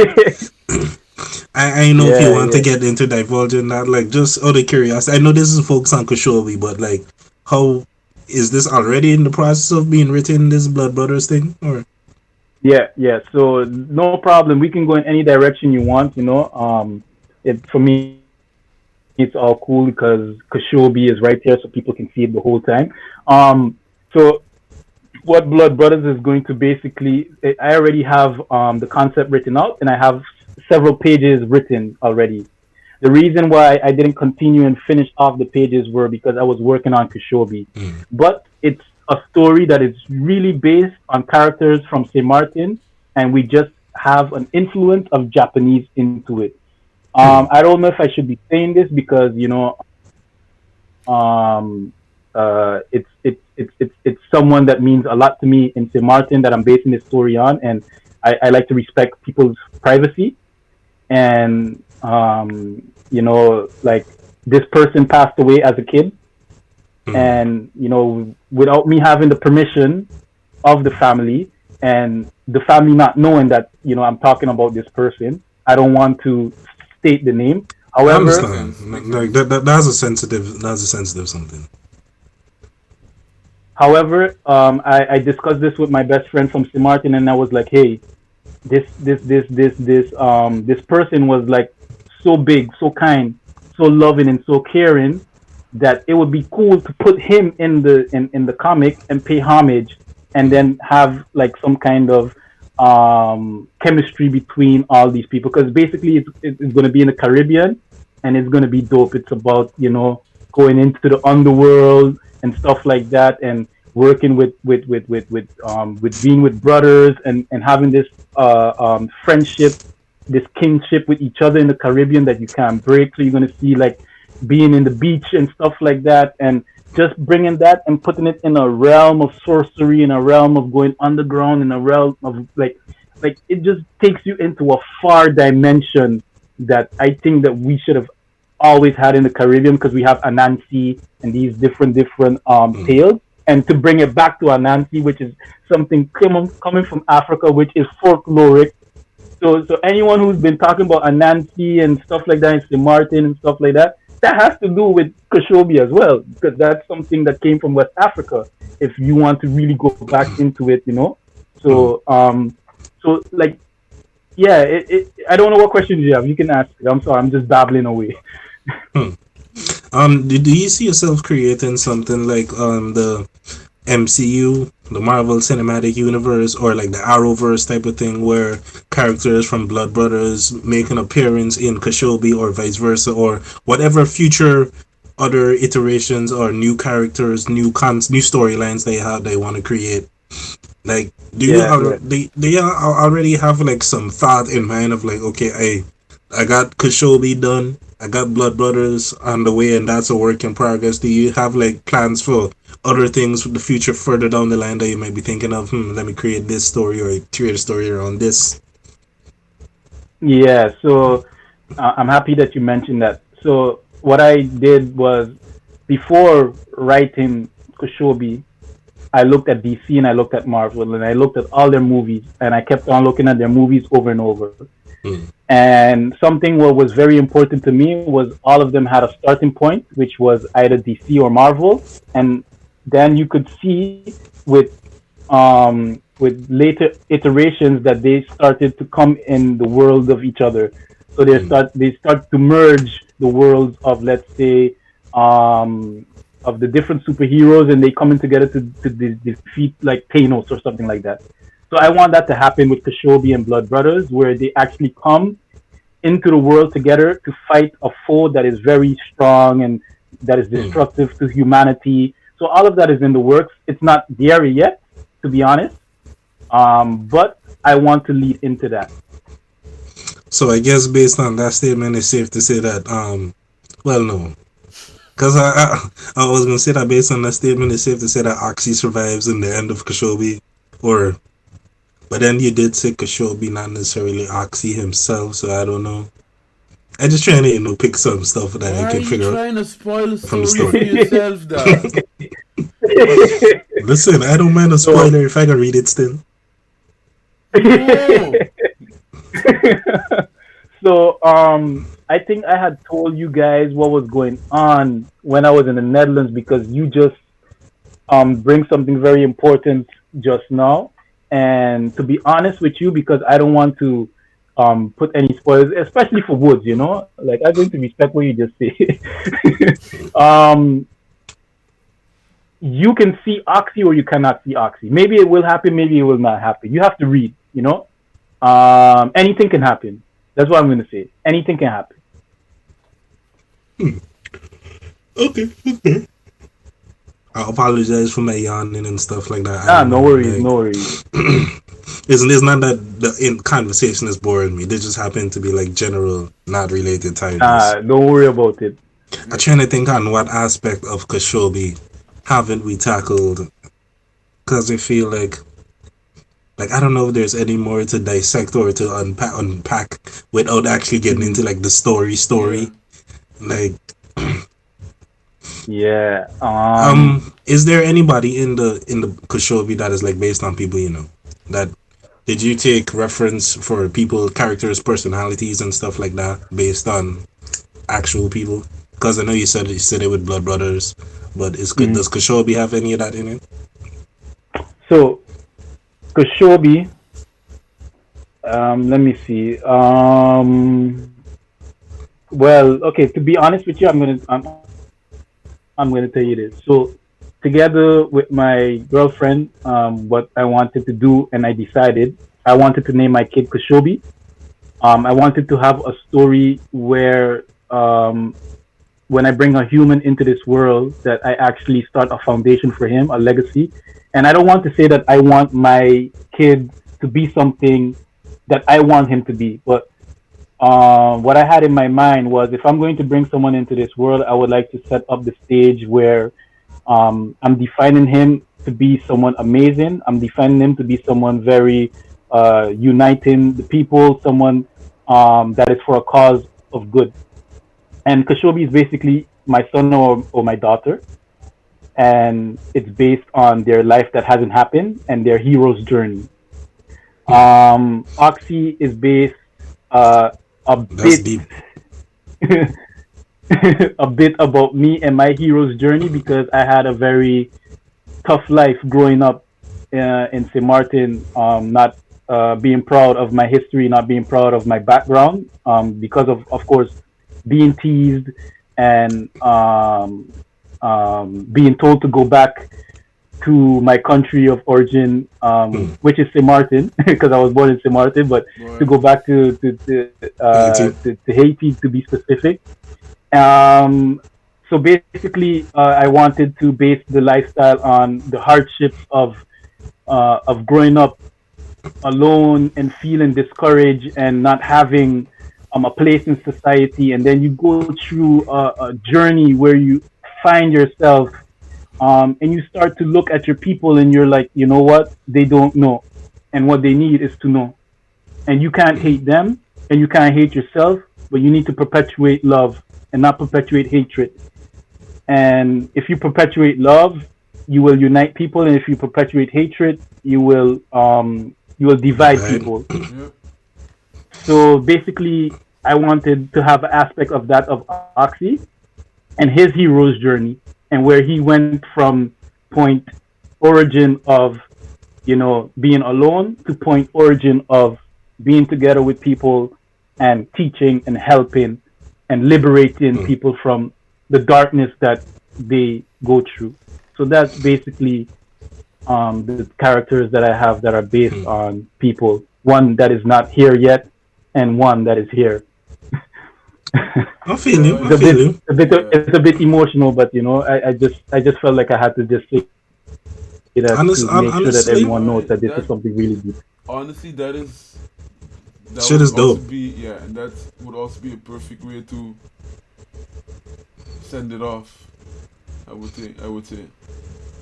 S2: I know if you
S3: Yeah,
S2: want to
S3: yeah.
S2: get into divulging that, like just out of curiosity. I know this is focused on Kushobi, but like how is this already in the process of being written? This blood brothers thing, or
S3: Yeah. So no problem. We can go in any direction you want. It for me it's all cool because Kashobi is right there, so people can see it the whole time. So what Blood Brothers is going to basically, I already have the concept written out, and I have several pages written already. The reason why I didn't continue and finish off the pages were because I was working on Kushobi.
S2: mm,
S3: But it's a story that is really based on characters from St. Martin, and we just have an influence of Japanese into it.
S2: hmm,
S3: I don't know if I should be saying this because it's someone that means a lot to me in St. Martin that I'm basing this story on, and I like to respect people's privacy. And like this person passed away as a kid,
S2: hmm,
S3: and without me having the permission of the family, and the family not knowing that I'm talking about this person. I don't want to state the name.
S2: I
S3: However,
S1: Makes
S2: understand.
S1: sense. Makes
S2: Like
S1: sense.
S2: that's a sensitive something.
S3: I discussed this with my best friend from St. Martin, and I was like, hey, this person was like so big, so kind, so loving, and so caring that it would be cool to put him in the comic and pay homage, and then have like some kind of chemistry between all these people, because basically it's going to be in the Caribbean, and it's going to be dope. It's about going into the underworld and stuff like that, and working with being with brothers, and having this friendship, this kinship with each other in the Caribbean that you can't break. So you're gonna see like being in the beach and stuff like that, and just bringing that and putting it in a realm of sorcery, in a realm of going underground, in a realm of like it just takes you into a far dimension that I think that we should have always had in the Caribbean, because we have Anansi and these different
S2: Mm.
S3: tales. And to bring it back to Anansi, which is something coming from Africa, which is folkloric. So anyone who's been talking about Anansi and stuff like that, and St. Martin and stuff like that, that has to do with Kushobi as well, because that's something that came from West Africa. If you want to really go back into it.
S2: Mm.
S3: So like, yeah, I don't know what questions you have. You can ask. I'm sorry, I'm just babbling away.
S2: Hmm. Do you see yourself creating something like the MCU, the Marvel Cinematic Universe, or like the Arrowverse type of thing, where characters from Blood Brothers make an appearance in Kashobi, or vice versa, or whatever future other iterations or new characters, new storylines they want to create? Like,
S3: Yeah, yeah.
S2: do you already have like some thought in mind of like, okay, I got Kashobi done, I got Blood Brothers on the way, and that's a work in progress. Do you have like plans for other things for the future further down the line that you might be thinking of? Let me create this story or create a story around this.
S3: Yeah, so I'm happy that you mentioned that. So what I did was, before writing Kushobi, I looked at DC and I looked at Marvel and I looked at all their movies, and I kept on looking at their movies over and over.
S2: Hmm.
S3: And something what was very important to me was all of them had a starting point, which was either DC or Marvel, and then you could see with later iterations that they started to come in the world of each other. So
S2: Hmm.
S3: they start to merge the worlds of, let's say, of the different superheroes, and they coming together to defeat like Thanos or something like that. So I want that to happen with Kashobi and Blood Brothers, where they actually come into the world together to fight a foe that is very strong and that is
S2: Hmm.
S3: destructive to humanity. So all of that is in the works. It's not there yet, to be honest. But I want to lead into that.
S2: So I guess based on that statement, it's safe to say that well, no, because I was gonna say that based on that statement, it's safe to say that Oxy survives in the end of Kashobi, or but then you did say Kashobi, not necessarily Oxy himself, so I don't know. I just trying to pick some stuff that I
S1: Why are
S2: can
S1: you
S2: figure out
S1: trying to spoil the
S2: from the
S1: story
S2: story.
S1: for yourself, dog?
S2: Listen, I don't mind a
S3: so
S2: spoiler if I can read it still.
S1: No.
S3: so I think I had told you guys what was going on when I was in the Netherlands, because you just bring something very important just now. And to be honest with you, because I don't want to put any spoilers, especially for Woods, like I'm going to respect what you just say. um, you can see Oxy or you cannot see Oxy. Maybe it will happen, maybe it will not happen. You have to read. Anything can happen. That's what I'm going to say. Anything can happen.
S2: Hmm. Okay, okay. I apologize for my yawning and stuff like that. I
S3: Ah,
S2: don't
S3: no
S2: know.
S3: worries,
S2: Like,
S3: no worries.
S2: it's not that the conversation is boring me. They just happen to be like general, not related tiredness.
S3: Ah, don't worry about it.
S2: I'm trying to think on what aspect of Kashobi haven't we tackled, because I feel like I don't know if there's any more to dissect or to unpack without actually getting
S3: Hmm.
S2: into like the story.
S1: Yeah.
S2: Like,
S3: Yeah.
S2: is there anybody in the Kashobi that is like based on people that Did you take reference for people, characters, personalities, and stuff like that based on actual people? Because I know you said it with Blood Brothers, but does
S3: Mhm.
S2: Kushobi have any of that in it?
S3: So Kushobi, let me see. Well, okay. To be honest with you, I'm gonna tell you this. So together with my girlfriend, what I wanted to do, and I decided I wanted to name my kid Kushobi. I wanted to have a story where when I bring a human into this world, that I actually start a foundation for him, a legacy. And I don't want to say that I want my kid to be something that I want him to be, but what I had in my mind was if I'm going to bring someone into this world, I would like to set up the stage where I'm defining him to be someone amazing. I'm defining him to be someone very uniting the people, someone that is for a cause of good. And Kashobi is basically my son or my daughter, and it's based on their life that hasn't happened and their hero's journey. Oxy is based uh, a
S2: That's
S3: bit
S2: deep.
S3: a bit about me and my hero's journey because I had a very tough life growing up in St. Martin, not being proud of my history, not being proud of my background, because of course, being teased and being told to go back to my country of origin,
S2: Hmm.
S3: which is St. Martin, because I was born in St. Martin, but to
S1: Right.
S3: go back
S2: Haiti.
S3: to Haiti to be specific. Um, so basically, I wanted to base the lifestyle on the hardships of growing up alone and feeling discouraged and not having a place in society, and then you go through a journey where you find yourself, and you start to look at your people, and you're like, you know what, they don't know, and what they need is to know, and you can't hate them, and you can't hate yourself, but you need to perpetuate love and not perpetuate hatred. And if you perpetuate love, you will unite people, and if you perpetuate hatred, you will divide
S2: Divide.
S3: people.
S1: Yep.
S3: So basically, I wanted to have an aspect of that of Oxy and his hero's journey, and where he went from point origin of being alone to point origin of being together with people and teaching and helping and liberating
S2: Hmm.
S3: people from the darkness that they go through. So that's basically the characters that I have that are based
S2: Hmm.
S3: on people. One that is not here yet, and one that is here.
S2: I feel you.
S1: Right.
S2: I feel you.
S1: Yeah.
S3: It's a bit emotional, but I just felt like I had to just say that to make sure that everyone knows that this is
S2: Honestly,
S3: something really
S1: Right.
S3: deep.
S1: Honestly, that
S2: shit
S1: would
S2: is
S1: also
S2: dope.
S1: be, yeah, and that would also be a perfect way to send it off. I would say with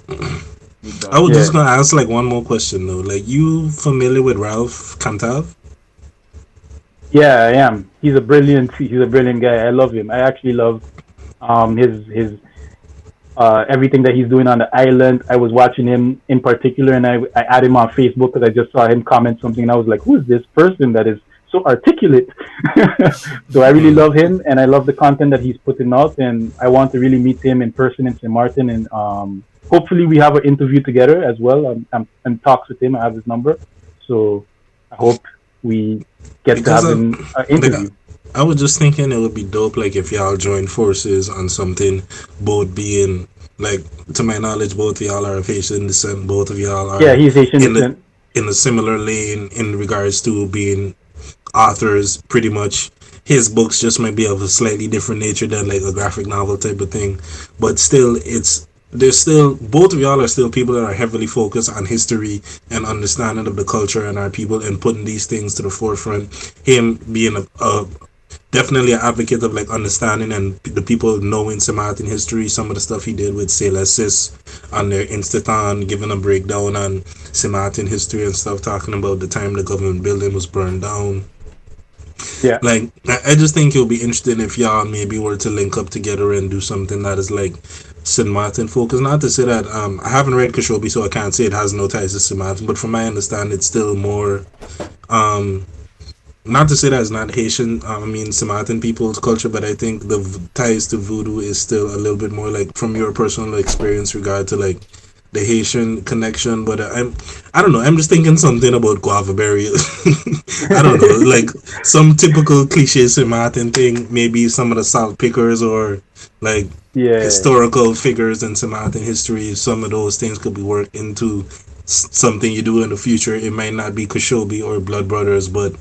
S2: I
S1: that.
S2: was
S3: Yeah.
S2: just gonna ask like one more question though. Like, you familiar with Ralph Cantav?
S3: Yeah, I am. He's a brilliant guy. I love him. I actually love his everything that he's doing on the island. I was watching him in particular, and I added him on Facebook because I just saw him comment something, and I was like, "Who is this person that is so articulate?" So I really
S2: Hmm.
S3: love him, and I love the content that he's putting out, and I want to really meet him in person in St. Martin, and hopefully we have an interview together as well. I'm in talks with him. I have his number, so I hope we get to
S2: Because
S3: have an
S2: like
S3: interview.
S2: I was just thinking it would be dope like if y'all joined forces on something, both being like, to my knowledge, both of y'all are of Haitian descent. Both of y'all
S3: Yeah,
S2: are
S3: he's Haitian
S2: in the
S3: descent.
S2: in a similar lane in regards to being authors. Pretty much, his books just might be of a slightly different nature than like a graphic novel type of thing, but still, it's there's still both of y'all are still people that are heavily focused on history and understanding of the culture and our people and putting these things to the forefront. Him being a definitely an advocate of like understanding and the people knowing Samaritan history, some of the stuff he did with Sailor Sis on their Instathon, giving a breakdown on Samaritan history and stuff, talking about the time the government building was burned down.
S3: Yeah.
S2: Like, I just think it'll be interesting if y'all maybe were to link up together and do something that is like St. Martin focus. Not to say that I haven't read Kushobi, so I can't say it has no ties to St. Martin. But from my understanding, it's still more. Um, Not to say that it's not Haitian. I mean, Samaritan people's culture, but I think the ties to voodoo is still a little bit more like from your personal experience regard to like the Haitian connection. But I don't know. I'm just thinking something about guava berry. I don't know, like some typical cliche Samaritan thing. Maybe some of the salt pickers or like
S3: Yeah,
S2: historical figures in Samaritan history. Some of those things could be worked into something you do in the future. It might not be Koshobi or Blood Brothers, but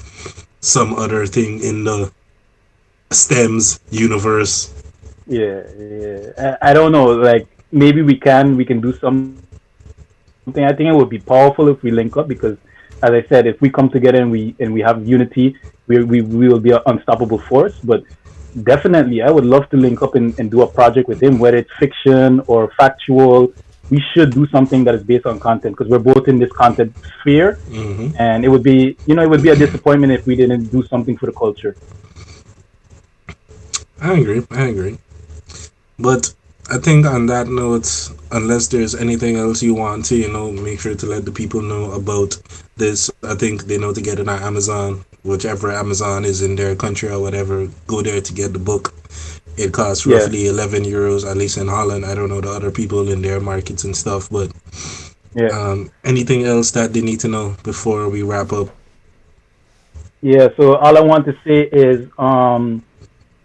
S2: some other thing in the stems universe.
S3: yeah, yeah. I don't know. Like maybe we can do something. I think it would be powerful if we link up because, as I said, if we come together and we have unity, we will be an unstoppable force. But definitely, I would love to link up and do a project with him, whether it's fiction or factual. We should do something that is based on content because we're both in this content sphere,
S2: Hmm.
S3: and it would be a disappointment if we didn't do something for the culture.
S2: I agree. I agree. But I think on that note, unless there's anything else you want to, make sure to let the people know about this. I think they know to get it on Amazon, whichever Amazon is in their country or whatever. Go there to get the book. It costs
S3: Yeah,
S2: roughly 11 euros, at least in Holland. I don't know the other people in their markets and stuff, but
S3: yeah,
S2: anything else that they need to know before we wrap up?
S3: yeah. So all I want to say is,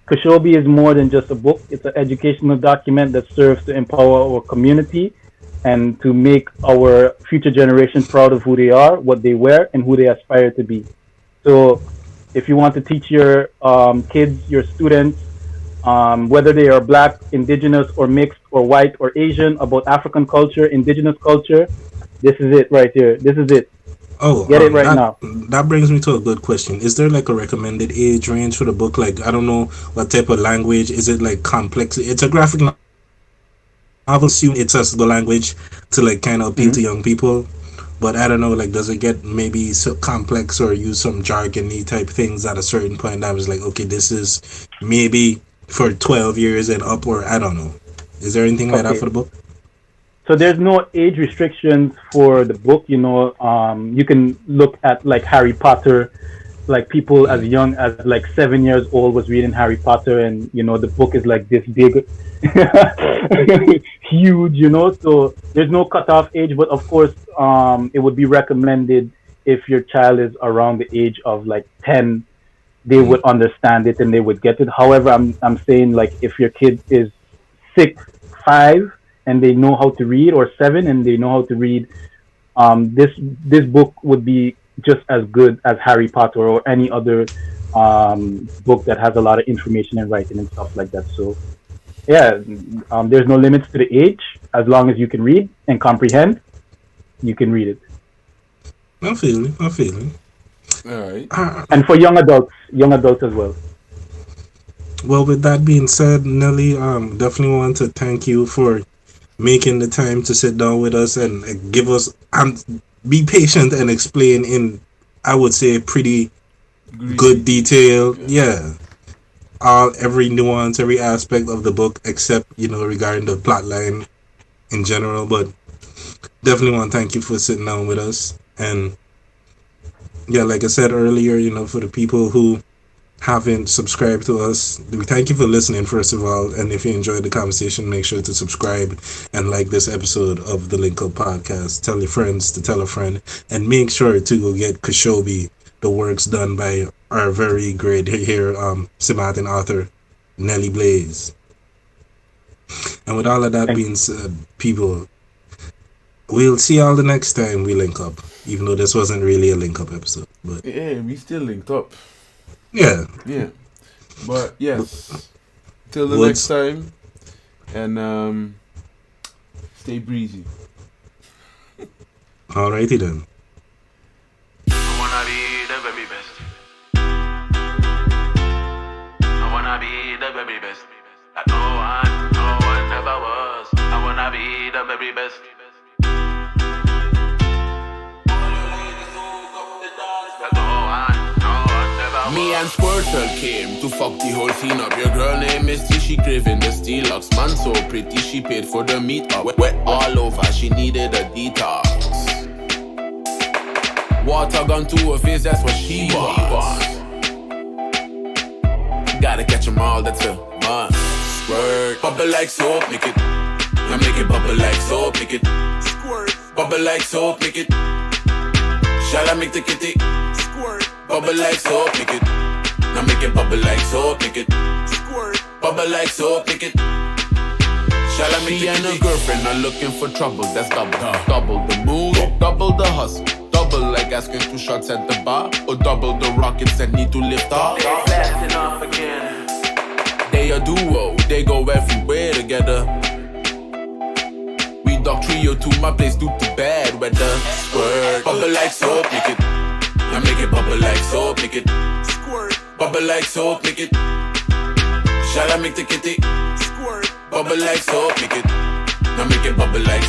S3: Kushobi is more than just a book. It's an educational document that serves to empower our community and to make our future generation proud of who they are, what they wear, and who they aspire to be. So, if you want to teach your kids, your students, whether they are black, indigenous, or mixed, or white, or Asian, about African culture, indigenous culture, this is it right here. This is it.
S2: Oh,
S3: Get it right
S2: that
S3: now.
S2: that brings me to a good question. Is there like a recommended age range for the book? Like, I don't know what type of language. Is it like complex? It's a graphic novel, so I assume it's accessible language to like kind of appeal to young
S3: Mhm.
S2: people. But I don't know, like, does it get maybe so complex or use some jargony type things at a certain point? I was like, okay, this is maybe for 12 years and up, or I don't know. Is there anything like that
S3: Okay.
S2: for the book?
S3: So there's no age restrictions for the book. You can look at like Harry Potter, like people as young as like 7 years old was reading Harry Potter, and the book is like this big, huge. So there's no cutoff age, but of course, it would be recommended if your child is around the age of like 10, they
S2: Mm-hmm.
S3: would understand it and they would get it. However, I'm saying like if your kid is 6, 5, and they know how to read, or 7 and they know how to read, this book would be just as good as Harry Potter or any other book that has a lot of information and writing and stuff like that. So yeah, there's no limits to the age as long as you can read and comprehend. You can read it.
S2: I'm feeling. I'm feeling.
S1: All right.
S3: And for young adults as well.
S2: Well, with that being said, Nelly, definitely want to thank you for making the time to sit down with us and give us and be patient and explain in, I would say, pretty good
S1: Greasy.
S2: detail.
S1: Yeah.
S2: Yeah, all every nuance, every aspect of the book, except regarding the plot line in general. But definitely want to thank you for sitting down with us. And yeah, like I said earlier, for the people who haven't subscribed to us, we thank you for listening, first of all. And if you enjoyed the conversation, make sure to subscribe and like this episode of the Link Up Podcast. Tell your friends to tell a friend, and make sure to go get Kushobi, the works done by our very great here, Samaritan author, Nelly Blaise. And with all of that
S3: Thank
S2: being said, people, we'll see y'all the next time we link up. Even though this wasn't really a link up episode, but
S1: Yeah, we still linked up.
S2: yeah,
S1: Yeah. But yes. Till the next
S2: Woods.
S1: time. And stay breezy.
S2: Alrighty then.
S4: I wanna be the very best. I wanna be the very best. Like no one ever was. I wanna be the very best. Like no one ever was. and Squirtle came to fuck the whole scene up. Your girl named Misty, she craving the Steelux. Man so pretty, she paid for the meet up. Wet all over, she needed a detox. Water gone to her face, that's what she wants. Gotta catch 'em all, that's a must. Squirt, bubble like soap, make it. Now make it bubble like soap, make it. Squirt, bubble like soap, make it. Shall I make the kitty? Squirt, bubble like soap, make it. Now make it bubble like soap, make it. Squirt, bubble like soap, make it. Shall I make the kitty? She and her girlfriend are looking for trouble, that's double. Double the mood, double the hustle. Double like asking 2 shots at the bar, or double the rockets that need to lift off.
S5: They blasting off again.
S4: They a duo, they go everywhere together. We dog trio to my place due to bad weather. Squirt, bubble like soap, make it. Now make it bubble like soap, make it. Squirt, bubble like soap, make it. Shall I make the kitty? Squirt, bubble like soap, make it. Now make it bubble like